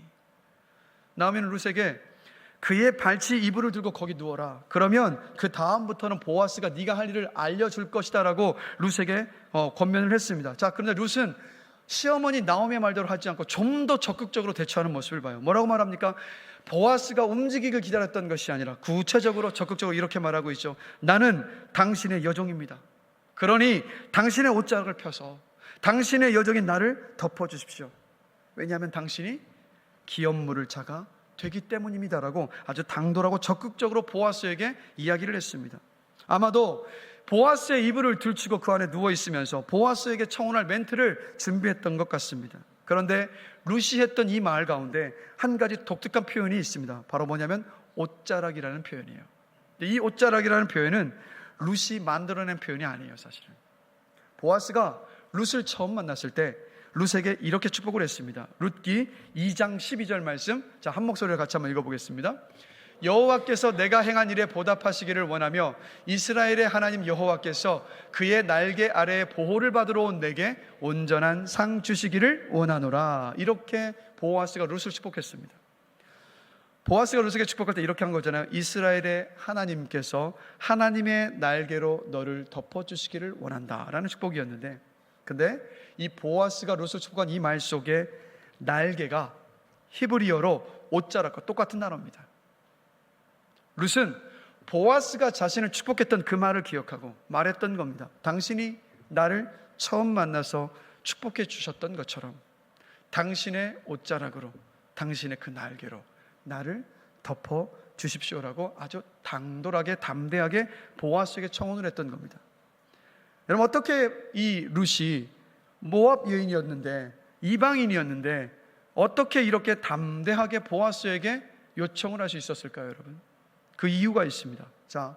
Speaker 1: 나오미는 룻에게 그의 발치 이불을 들고 거기 누워라. 그러면 그 다음부터는 보아스가 네가 할 일을 알려줄 것이다 라고 룻에게 권면을 했습니다. 자, 그런데 룻은 시어머니 나오미의 말대로 하지 않고 좀 더 적극적으로 대처하는 모습을 봐요. 뭐라고 말합니까? 보아스가 움직이길 기다렸던 것이 아니라 구체적으로 적극적으로 이렇게 말하고 있죠. 나는 당신의 여종입니다. 그러니 당신의 옷자락을 펴서 당신의 여종인 나를 덮어주십시오. 왜냐하면 당신이 기업물을 자가 되기 때문입니다라고 아주 당돌하고 적극적으로 보아스에게 이야기를 했습니다. 아마도 보아스의 이불을 들추고 그 안에 누워있으면서 보아스에게 청혼할 멘트를 준비했던 것 같습니다. 그런데 룻이 했던 이 말 가운데 한 가지 독특한 표현이 있습니다. 바로 뭐냐면 옷자락이라는 표현이에요. 이 옷자락이라는 표현은 룻이 만들어낸 표현이 아니에요. 사실은 보아스가 룻을 처음 만났을 때 룻에게 이렇게 축복을 했습니다. 룻기 2장 12절 말씀, 자, 한 목소리를 같이 한번 읽어보겠습니다. 여호와께서 내가 행한 일에 보답하시기를 원하며 이스라엘의 하나님 여호와께서 그의 날개 아래에 보호를 받으러 온 내게 온전한 상 주시기를 원하노라. 이렇게 보아스가 룻을 축복했습니다. 보아스가 룻에게 축복할 때 이렇게 한 거잖아요. 이스라엘의 하나님께서 하나님의 날개로 너를 덮어주시기를 원한다 라는 축복이었는데, 근데 이 보아스가 룻을 축복한 이 말 속에 날개가 히브리어로 옷자락과 똑같은 단어입니다. 룻은 보아스가 자신을 축복했던 그 말을 기억하고 말했던 겁니다. 당신이 나를 처음 만나서 축복해 주셨던 것처럼 당신의 옷자락으로, 당신의 그 날개로 나를 덮어 주십시오라고 아주 당돌하게 담대하게 보아스에게 청혼을 했던 겁니다. 여러분, 어떻게 이 룻이 모압 여인이었는데, 이방인이었는데 어떻게 이렇게 담대하게 보아스에게 요청을 할 수 있었을까요, 여러분? 그 이유가 있습니다. 자,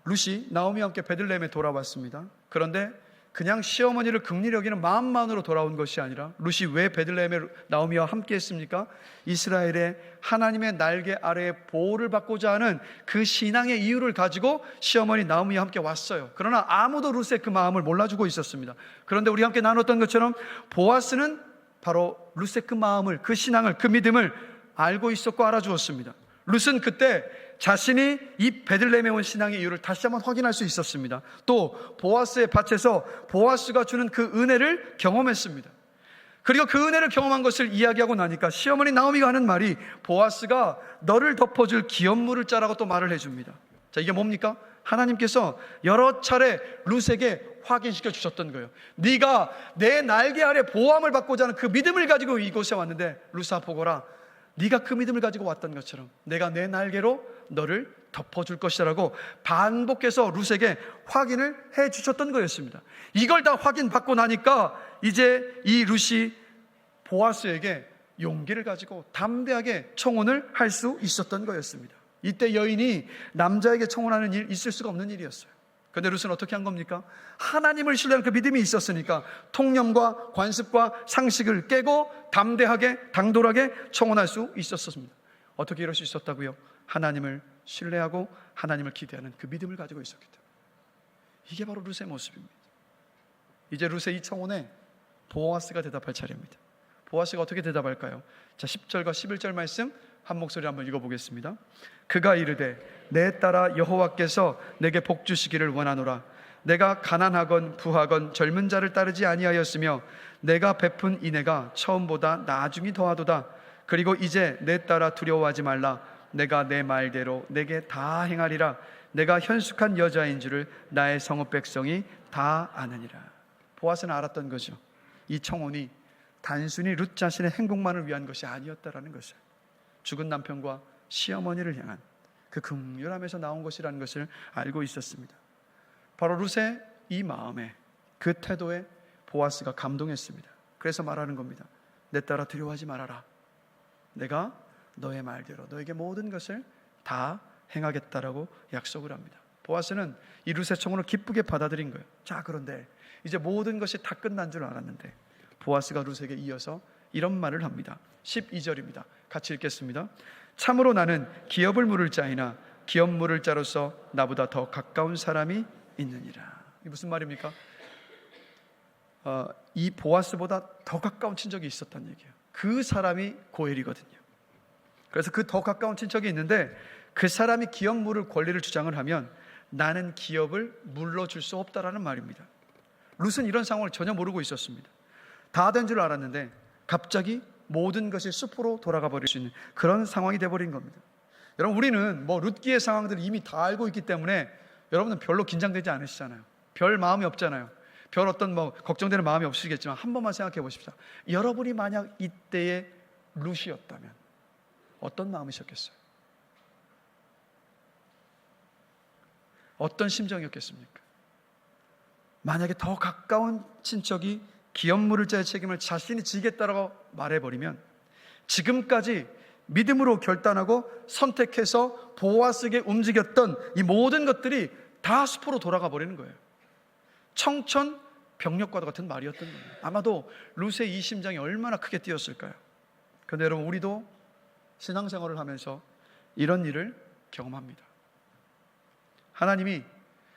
Speaker 1: 룻이 나오미와 함께 베들레헴에 돌아왔습니다. 그런데 그냥 시어머니를 긍휼히 여기는 마음만으로 돌아온 것이 아니라 룻이 왜 베들레헴에 나오미와 함께 했습니까? 이스라엘의 하나님의 날개 아래에 보호를 받고자 하는 그 신앙의 이유를 가지고 시어머니 나오미와 함께 왔어요. 그러나 아무도 룻의 그 마음을 몰라주고 있었습니다. 그런데 우리 함께 나눴던 것처럼 보아스는 바로 룻의 그 마음을, 그 신앙을, 그 믿음을 알고 있었고 알아주었습니다. 룻은 그때 자신이 이 베들레헴에 온 신앙의 이유를 다시 한번 확인할 수 있었습니다. 또 보아스의 밭에서 보아스가 주는 그 은혜를 경험했습니다. 그리고 그 은혜를 경험한 것을 이야기하고 나니까 시어머니 나오미가 하는 말이 보아스가 너를 덮어줄 기업물을 짜라고 또 말을 해줍니다. 자, 이게 뭡니까? 하나님께서 여러 차례 룻에게 확인시켜 주셨던 거예요. 네가 내 날개 아래 보호함을 받고자 하는 그 믿음을 가지고 이곳에 왔는데 룻아 보거라, 네가 그 믿음을 가지고 왔던 것처럼 내가 내 날개로 너를 덮어줄 것이라고 반복해서 룻에게 확인을 해 주셨던 거였습니다. 이걸 다 확인받고 나니까 이제 이 룻이 보아스에게 용기를 가지고 담대하게 청혼을 할 수 있었던 거였습니다. 이때 여인이 남자에게 청혼하는 일, 있을 수가 없는 일이었어요. 그런데 룻은 어떻게 한 겁니까? 하나님을 신뢰하는 그 믿음이 있었으니까 통념과 관습과 상식을 깨고 담대하게 당돌하게 청혼할 수 있었습니다. 어떻게 이럴 수 있었다고요? 하나님을 신뢰하고 하나님을 기대하는 그 믿음을 가지고 있었기 때문에. 이게 바로 룻의 모습입니다. 이제 룻의 이 청혼에 보아스가 대답할 차례입니다. 보아스가 어떻게 대답할까요? 자, 10절과 11절 말씀 한 목소리 한번 읽어보겠습니다. 그가 이르되 내 딸아 여호와께서 내게 복 주시기를 원하노라. 내가 가난하건 부하건 젊은 자를 따르지 아니하였으며 내가 베푼 인애가 처음보다 나중이 더하도다. 그리고 이제 내 딸아 두려워하지 말라. 내가 내 말대로 내게 다 행하리라. 내가 현숙한 여자인 줄을 나의 성읍 백성이 다 아느니라. 보아스는 알았던 거죠. 이 청혼이 단순히 룻 자신의 행복만을 위한 것이 아니었다라는 것을, 죽은 남편과 시어머니를 향한 그 긍휼함에서 나온 것이라는 것을 알고 있었습니다. 바로 룻의 이 마음에, 그 태도에 보아스가 감동했습니다. 그래서 말하는 겁니다. 내 딸아 두려워하지 말아라. 내가 너의 말대로 너에게 모든 것을 다 행하겠다라고 약속을 합니다. 보아스는 이 룻의 청혼을 기쁘게 받아들인 거예요. 자, 그런데 이제 모든 것이 다 끝난 줄 알았는데 보아스가 룻에게 이어서 이런 말을 합니다. 12절입니다. 같이 읽겠습니다. 참으로 나는 기업을 물을 자이나 기업 물을 자로서 나보다 더 가까운 사람이 있느니라. 이게 무슨 말입니까? 이 보아스보다 더 가까운 친척이 있었다는 얘기예요. 그 사람이 고엘이거든요. 그래서 그 더 가까운 친척이 있는데 그 사람이 기업 물을 권리를 주장을 하면 나는 기업을 물러줄 수 없다라는 말입니다. 룻은 이런 상황을 전혀 모르고 있었습니다. 다 된 줄 알았는데 갑자기 모든 것이 숲으로 돌아가 버릴 수 있는 그런 상황이 돼버린 겁니다. 여러분, 우리는 룻기의 상황들을 이미 다 알고 있기 때문에 여러분은 별로 긴장되지 않으시잖아요. 별 마음이 없잖아요. 별 어떤 걱정되는 마음이 없으시겠지만 한 번만 생각해 보십시오. 여러분이 만약 이때의 룻이었다면 어떤 마음이셨겠어요? 어떤 심정이었겠습니까? 만약에 더 가까운 친척이 기업 물을 자의 책임을 자신이 지겠다라고 말해버리면 지금까지 믿음으로 결단하고 선택해서 보아스에게 움직였던 이 모든 것들이 다 수포로 돌아가 버리는 거예요. 청천벽력과도 같은 말이었던 거예요. 아마도 룻의 이 심장이 얼마나 크게 뛰었을까요? 그런데 여러분, 우리도 신앙생활을 하면서 이런 일을 경험합니다. 하나님이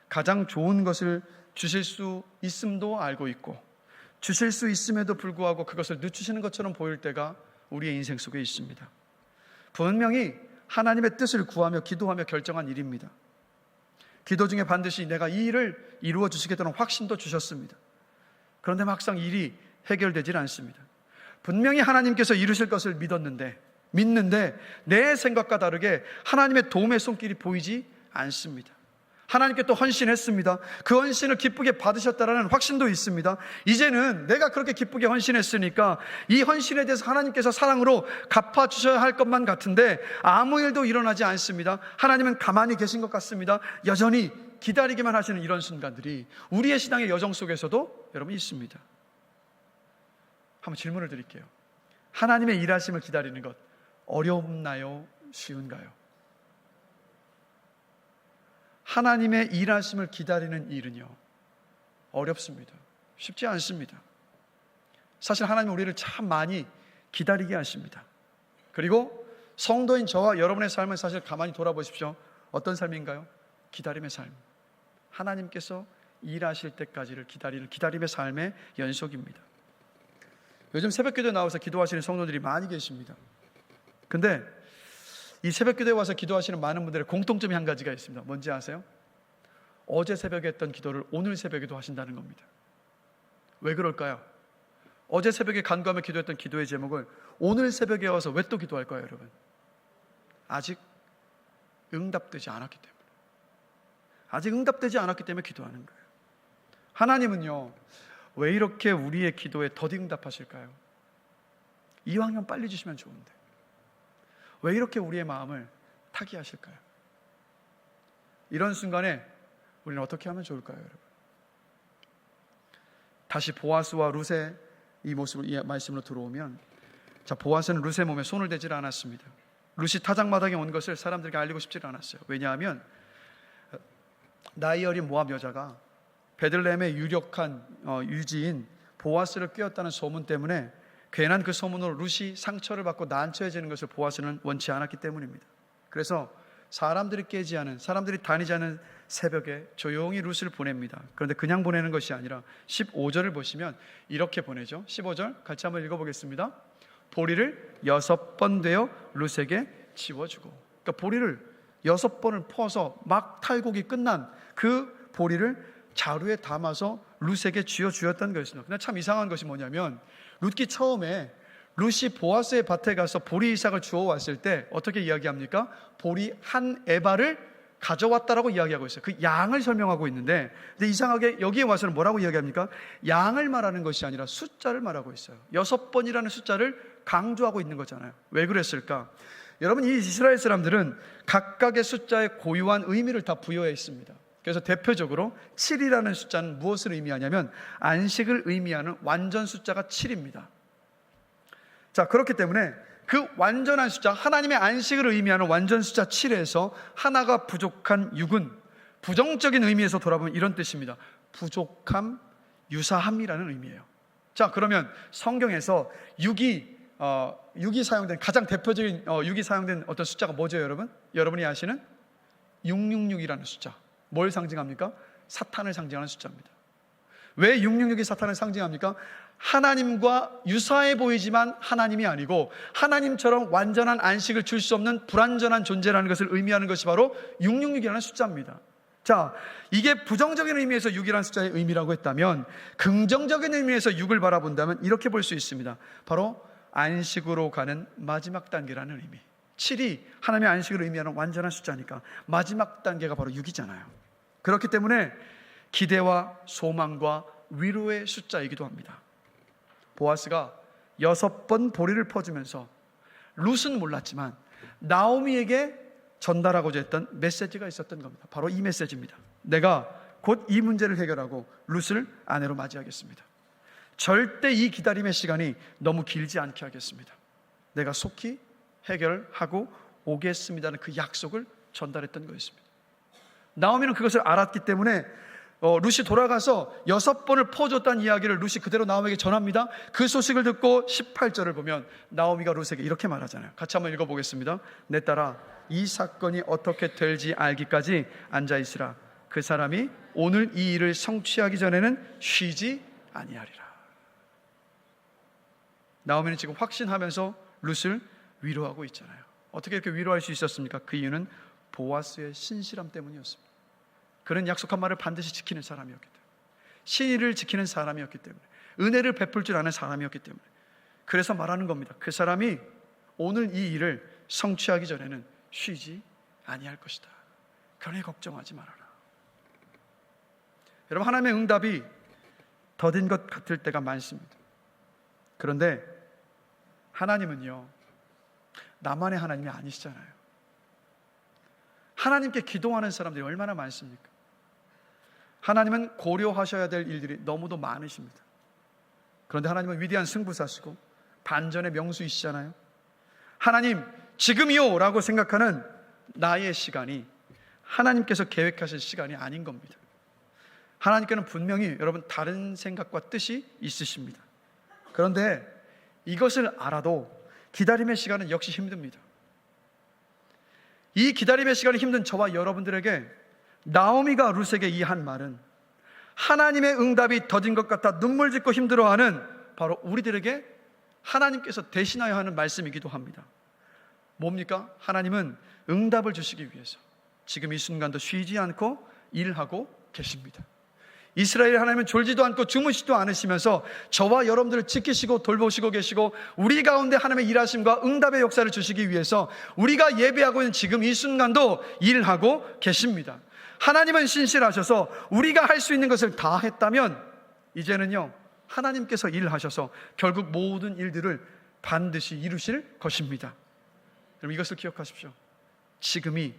Speaker 1: 가장 좋은 것을 주실 수 있음도 알고 있고 주실 수 있음에도 불구하고 그것을 늦추시는 것처럼 보일 때가 우리의 인생 속에 있습니다. 분명히 하나님의 뜻을 구하며 기도하며 결정한 일입니다. 기도 중에 반드시 내가 이 일을 이루어 주시겠다는 확신도 주셨습니다. 그런데 막상 일이 해결되질 않습니다. 분명히 하나님께서 이루실 것을 믿는데 내 생각과 다르게 하나님의 도움의 손길이 보이지 않습니다. 하나님께 또 헌신했습니다. 그 헌신을 기쁘게 받으셨다라는 확신도 있습니다. 이제는 내가 그렇게 기쁘게 헌신했으니까 이 헌신에 대해서 하나님께서 사랑으로 갚아주셔야 할 것만 같은데 아무 일도 일어나지 않습니다. 하나님은 가만히 계신 것 같습니다. 여전히 기다리기만 하시는 이런 순간들이 우리의 신앙의 여정 속에서도 여러분 있습니다. 한번 질문을 드릴게요. 하나님의 일하심을 기다리는 것 어렵나요? 쉬운가요? 하나님의 일하심을 기다리는 일은요, 어렵습니다. 쉽지 않습니다. 사실 하나님은 우리를 참 많이 기다리게 하십니다. 그리고 성도인 저와 여러분의 삶은 사실 가만히 돌아보십시오. 어떤 삶인가요? 기다림의 삶. 하나님께서 일하실 때까지를 기다리는 기다림의 삶의 연속입니다. 요즘 새벽기도에 나와서 기도하시는 성도들이 많이 계십니다. 근데 이 새벽기도에 와서 기도하시는 많은 분들의 공통점이 한 가지가 있습니다. 뭔지 아세요? 어제 새벽에 했던 기도를 오늘 새벽에도 하신다는 겁니다. 왜 그럴까요? 어제 새벽에 간구하며 기도했던 기도의 제목을 오늘 새벽에 와서 왜 또 기도할까요, 여러분? 아직 응답되지 않았기 때문에. 아직 응답되지 않았기 때문에 기도하는 거예요. 하나님은요, 왜 이렇게 우리의 기도에 더디 응답하실까요? 이왕이면 빨리 주시면 좋은데 왜 이렇게 우리의 마음을 타게 하실까요? 이런 순간에 우리는 어떻게 하면 좋을까요, 여러분? 다시 보아스와 룻의 이 모습을, 이 말씀으로 들어오면, 자, 보아스는 룻의 몸에 손을 대지 않았습니다. 룻이 타작마당에 온 것을 사람들에게 알리고 싶지 않았어요. 왜냐하면 나이 어린 모압 여자가 베들레헴의 유력한 유지인 보아스를 꿰었다는 소문 때문에 괜한 그 소문으로 룻이 상처를 받고 난처해지는 것을 보아스는 원치 않았기 때문입니다. 그래서 사람들이 깨지 않은, 사람들이 다니지 않은 새벽에 조용히 룻을 보냅니다. 그런데 그냥 보내는 것이 아니라 15절을 보시면 이렇게 보내죠. 15절 같이 한번 읽어보겠습니다. 보리를 6번 되어 룻에게 치워주고, 그러니까 보리를 6번을 퍼서 막 탈곡이 끝난 그 보리를 자루에 담아서 룻에게 쥐어주었다는 것입니다. 근데 참 이상한 것이 뭐냐면 룻이 처음에 룻이 보아스의 밭에 가서 보리 이삭을 주워왔을 때 어떻게 이야기합니까? 보리 한 에바를 가져왔다라고 이야기하고 있어요. 그 양을 설명하고 있는데, 근데 이상하게 여기에 와서는 뭐라고 이야기합니까? 양을 말하는 것이 아니라 숫자를 말하고 있어요. 6번이라는 숫자를 강조하고 있는 거잖아요. 왜 그랬을까? 여러분, 이 이스라엘 사람들은 각각의 숫자에 고유한 의미를 다 부여해 있습니다. 그래서 대표적으로 7이라는 숫자는 무엇을 의미하냐면 안식을 의미하는 완전 숫자가 7입니다. 자, 그렇기 때문에 그 완전한 숫자, 하나님의 안식을 의미하는 완전 숫자 7에서 하나가 부족한 6은 부정적인 의미에서 돌아보면 이런 뜻입니다. 부족함, 유사함이라는 의미예요. 자, 그러면 성경에서 6이 사용된 가장 대표적인 6이 사용된 어떤 숫자가 뭐죠, 여러분? 여러분이 아시는 666이라는 숫자. 뭘 상징합니까? 사탄을 상징하는 숫자입니다. 왜 666이 사탄을 상징합니까? 하나님과 유사해 보이지만 하나님이 아니고 하나님처럼 완전한 안식을 줄 수 없는 불완전한 존재라는 것을 의미하는 것이 바로 666이라는 숫자입니다. 자, 이게 부정적인 의미에서 6이라는 숫자의 의미라고 했다면 긍정적인 의미에서 6을 바라본다면 이렇게 볼 수 있습니다. 바로 안식으로 가는 마지막 단계라는 의미. 7이 하나님의 안식을 의미하는 완전한 숫자니까 마지막 단계가 바로 6이잖아요. 그렇기 때문에 기대와 소망과 위로의 숫자이기도 합니다. 보아스가 6번 보리를 퍼주면서 룻은 몰랐지만 나오미에게 전달하고자 했던 메시지가 있었던 겁니다. 바로 이 메시지입니다. 내가 곧 이 문제를 해결하고 룻을 아내로 맞이하겠습니다. 절대 이 기다림의 시간이 너무 길지 않게 하겠습니다. 내가 속히 해결하고 오겠습니다는 그 약속을 전달했던 거였습니다. 나오미는 그것을 알았기 때문에 룻이 돌아가서 6번을 퍼줬다는 이야기를 룻이 그대로 나오미에게 전합니다. 그 소식을 듣고 18절을 보면 나오미가 룻에게 이렇게 말하잖아요. 같이 한번 읽어보겠습니다. 내 딸아, 이 사건이 어떻게 될지 알기까지 앉아있으라. 그 사람이 오늘 이 일을 성취하기 전에는 쉬지 아니하리라. 나오미는 지금 확신하면서 룻을 위로하고 있잖아요. 어떻게 이렇게 위로할 수 있었습니까? 그 이유는 보아스의 신실함 때문이었습니다. 그는 약속한 말을 반드시 지키는 사람이었기 때문에, 신의를 지키는 사람이었기 때문에, 은혜를 베풀 줄 아는 사람이었기 때문에, 그래서 말하는 겁니다. 그 사람이 오늘 이 일을 성취하기 전에는 쉬지 아니할 것이다. 그러니 걱정하지 말아라. 여러분, 하나님의 응답이 더딘 것 같을 때가 많습니다. 그런데 하나님은요, 나만의 하나님이 아니시잖아요. 하나님께 기도하는 사람들이 얼마나 많습니까? 하나님은 고려하셔야 될 일들이 너무도 많으십니다. 그런데 하나님은 위대한 승부사시고 반전의 명수이시잖아요. 하나님, 지금이요 라고 생각하는 나의 시간이 하나님께서 계획하실 시간이 아닌 겁니다. 하나님께는 분명히 여러분 다른 생각과 뜻이 있으십니다. 그런데 이것을 알아도 기다림의 시간은 역시 힘듭니다. 이 기다림의 시간이 힘든 저와 여러분들에게 나오미가 룻에게 이 한 말은 하나님의 응답이 더딘 것 같아 눈물 짓고 힘들어하는 바로 우리들에게 하나님께서 대신하여 하는 말씀이기도 합니다. 뭡니까? 하나님은 응답을 주시기 위해서 지금 이 순간도 쉬지 않고 일하고 계십니다. 이스라엘의 하나님은 졸지도 않고 주무시지도 않으시면서 저와 여러분들을 지키시고 돌보시고 계시고 우리 가운데 하나님의 일하심과 응답의 역사를 주시기 위해서 우리가 예배하고 있는 지금 이 순간도 일하고 계십니다. 하나님은 신실하셔서 우리가 할 수 있는 것을 다 했다면 이제는요, 하나님께서 일하셔서 결국 모든 일들을 반드시 이루실 것입니다. 여러분, 이것을 기억하십시오. 지금이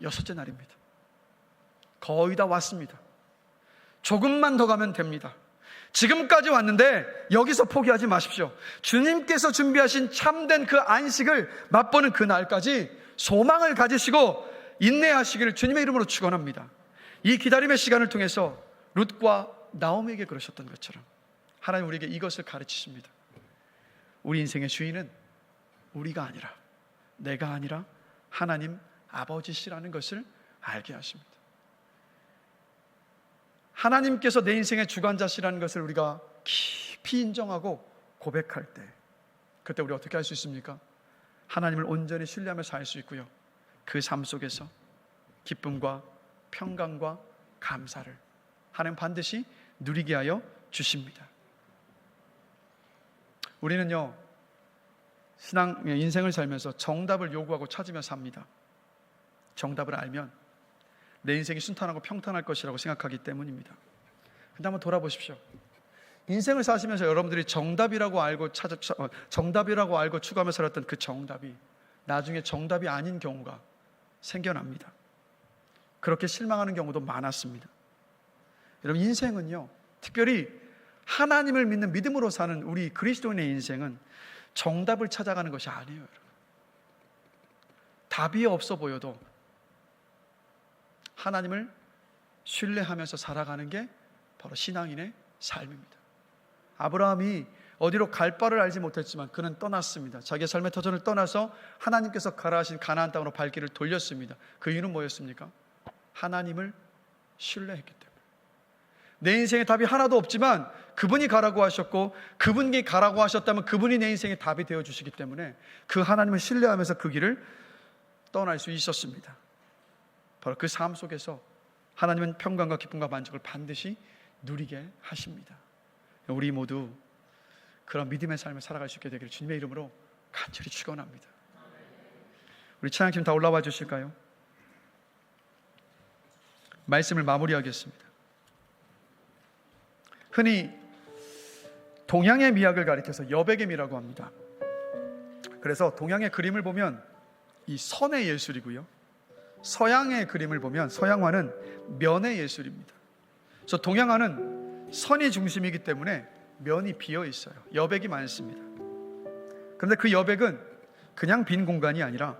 Speaker 1: 6째 날입니다. 거의 다 왔습니다. 조금만 더 가면 됩니다. 지금까지 왔는데 여기서 포기하지 마십시오. 주님께서 준비하신 참된 그 안식을 맛보는 그 날까지 소망을 가지시고 인내하시기를 주님의 이름으로 축원합니다. 이 기다림의 시간을 통해서 룻과 나오미에게 그러셨던 것처럼 하나님 우리에게 이것을 가르치십니다. 우리 인생의 주인은 우리가 아니라, 내가 아니라 하나님 아버지시라는 것을 알게 하십니다. 하나님께서 내 인생의 주관자시라는 것을 우리가 깊이 인정하고 고백할 때, 그때 우리 어떻게 할 수 있습니까? 하나님을 온전히 신뢰하며 살 수 있고요, 그 삶 속에서 기쁨과 평강과 감사를 하나님 반드시 누리게 하여 주십니다. 우리는요, 신앙 인생을 살면서 정답을 요구하고 찾으며 삽니다. 정답을 알면 내 인생이 순탄하고 평탄할 것이라고 생각하기 때문입니다. 근데 한번 돌아보십시오. 인생을 사시면서 여러분들이 정답이라고 알고 추구하며 살았던 그 정답이 나중에 정답이 아닌 경우가 생겨납니다. 그렇게 실망하는 경우도 많았습니다. 여러분, 인생은요, 특별히 하나님을 믿는 믿음으로 사는 우리 그리스도인의 인생은 정답을 찾아가는 것이 아니에요. 여러분. 답이 없어 보여도 하나님을 신뢰하면서 살아가는 게 바로 신앙인의 삶입니다. 아브라함이 어디로 갈 바를 알지 못했지만 그는 떠났습니다. 자기의 삶의 터전을 떠나서 하나님께서 가라 하신 가나안 땅으로 발길을 돌렸습니다. 그 이유는 뭐였습니까? 하나님을 신뢰했기 때문에. 내 인생에 답이 하나도 없지만 그분이 가라고 하셨고, 그분이 가라고 하셨다면 그분이 내 인생의 답이 되어주시기 때문에 그 하나님을 신뢰하면서 그 길을 떠날 수 있었습니다. 바로 그 삶 속에서 하나님은 평강과 기쁨과 만족을 반드시 누리게 하십니다. 우리 모두 그런 믿음의 삶을 살아갈 수 있게 되기를 주님의 이름으로 간절히 축원합니다. 우리 찬양팀 다 올라와 주실까요? 말씀을 마무리하겠습니다. 흔히 동양의 미학을 가리켜서 여백임이라고 합니다. 그래서 동양의 그림을 보면 이 선의 예술이고요, 서양의 그림을 보면 서양화는 면의 예술입니다. 그래서 동양화는 선이 중심이기 때문에 면이 비어 있어요. 여백이 많습니다. 그런데 그 여백은 그냥 빈 공간이 아니라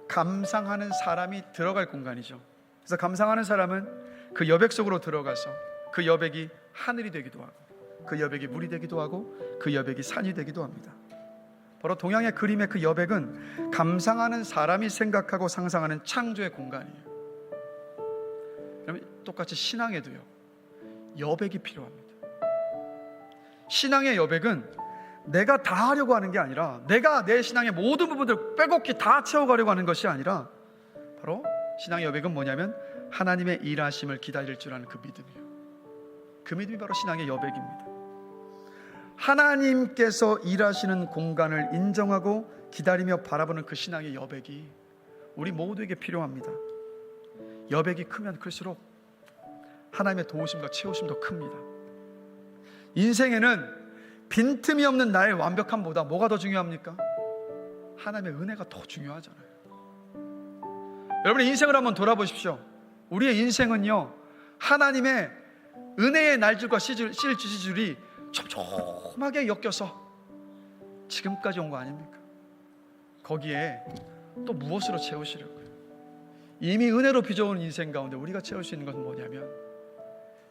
Speaker 1: 감상하는 사람이 들어갈 공간이죠. 그래서 감상하는 사람은 그 여백 속으로 들어가서 그 여백이 하늘이 되기도 하고, 그 여백이 물이 되기도 하고, 그 여백이 산이 되기도 합니다. 바로 동양의 그림의 그 여백은 감상하는 사람이 생각하고 상상하는 창조의 공간이에요. 그러면 똑같이 신앙에도요, 여백이 필요합니다. 신앙의 여백은 내가 다 하려고 하는 게 아니라, 내가 내 신앙의 모든 부분들을 빼곡히 다 채워가려고 하는 것이 아니라, 바로 신앙의 여백은 뭐냐면 하나님의 일하심을 기다릴 줄 아는 그 믿음이에요. 그 믿음이 바로 신앙의 여백입니다. 하나님께서 일하시는 공간을 인정하고 기다리며 바라보는 그 신앙의 여백이 우리 모두에게 필요합니다. 여백이 크면 클수록 하나님의 도우심과 채우심도 큽니다. 인생에는 빈틈이 없는 나의 완벽함보다 뭐가 더 중요합니까? 하나님의 은혜가 더 중요하잖아요. 여러분의 인생을 한번 돌아보십시오. 우리의 인생은요, 하나님의 은혜의 날줄과 씨줄이 촘촘하게 엮여서 지금까지 온 거 아닙니까? 거기에 또 무엇으로 채우시려고요? 이미 은혜로 빚어온 인생 가운데 우리가 채울 수 있는 것은 뭐냐면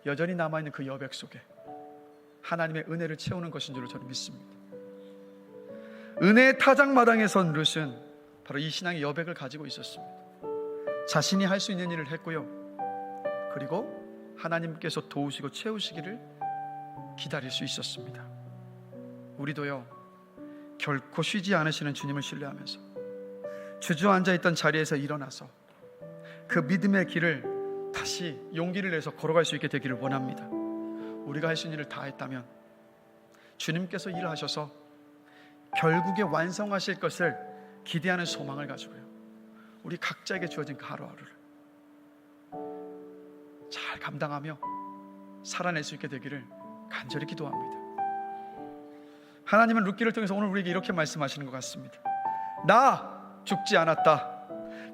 Speaker 1: 여전히 남아있는 그 여백 속에 하나님의 은혜를 채우는 것인 줄로 저는 믿습니다. 은혜의 타작마당에 선 룻은 바로 이 신앙의 여백을 가지고 있었습니다. 자신이 할 수 있는 일을 했고요, 그리고 하나님께서 도우시고 채우시기를 기다릴 수 있었습니다. 우리도요, 결코 쉬지 않으시는 주님을 신뢰하면서 주저앉아 있던 자리에서 일어나서 그 믿음의 길을 다시 용기를 내서 걸어갈 수 있게 되기를 원합니다. 우리가 할 수 있는 일을 다 했다면 주님께서 일하셔서 결국에 완성하실 것을 기대하는 소망을 가지고요, 우리 각자에게 주어진 그 하루하루를 잘 감당하며 살아낼 수 있게 되기를 간절히 기도합니다. 하나님은 룻기를 통해서 오늘 우리에게 이렇게 말씀하시는 것 같습니다. 나 죽지 않았다.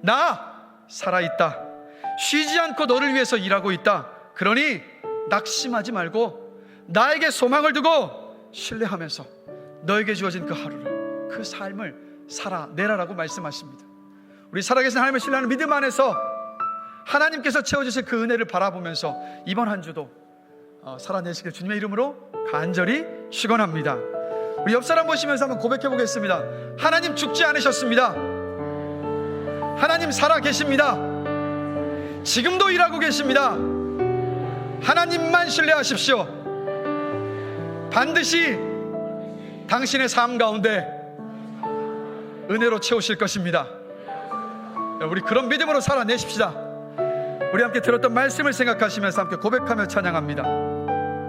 Speaker 1: 나 살아있다. 쉬지 않고 너를 위해서 일하고 있다. 그러니 낙심하지 말고 나에게 소망을 두고 신뢰하면서 너에게 주어진 그 하루를, 그 삶을 살아내라라고 말씀하십니다. 우리 살아계신 하나님을 신뢰하는 믿음 안에서 하나님께서 채워주실 그 은혜를 바라보면서 이번 한 주도 살아내시길 주님의 이름으로 간절히 축원합니다. 우리 옆 사람 보시면서 한번 고백해 보겠습니다. 하나님 죽지 않으셨습니다. 하나님 살아 계십니다. 지금도 일하고 계십니다. 하나님만 신뢰하십시오. 반드시 당신의 삶 가운데 은혜로 채우실 것입니다. 우리 그런 믿음으로 살아내십시다. 우리 함께 들었던 말씀을 생각하시면서 함께 고백하며 찬양합니다.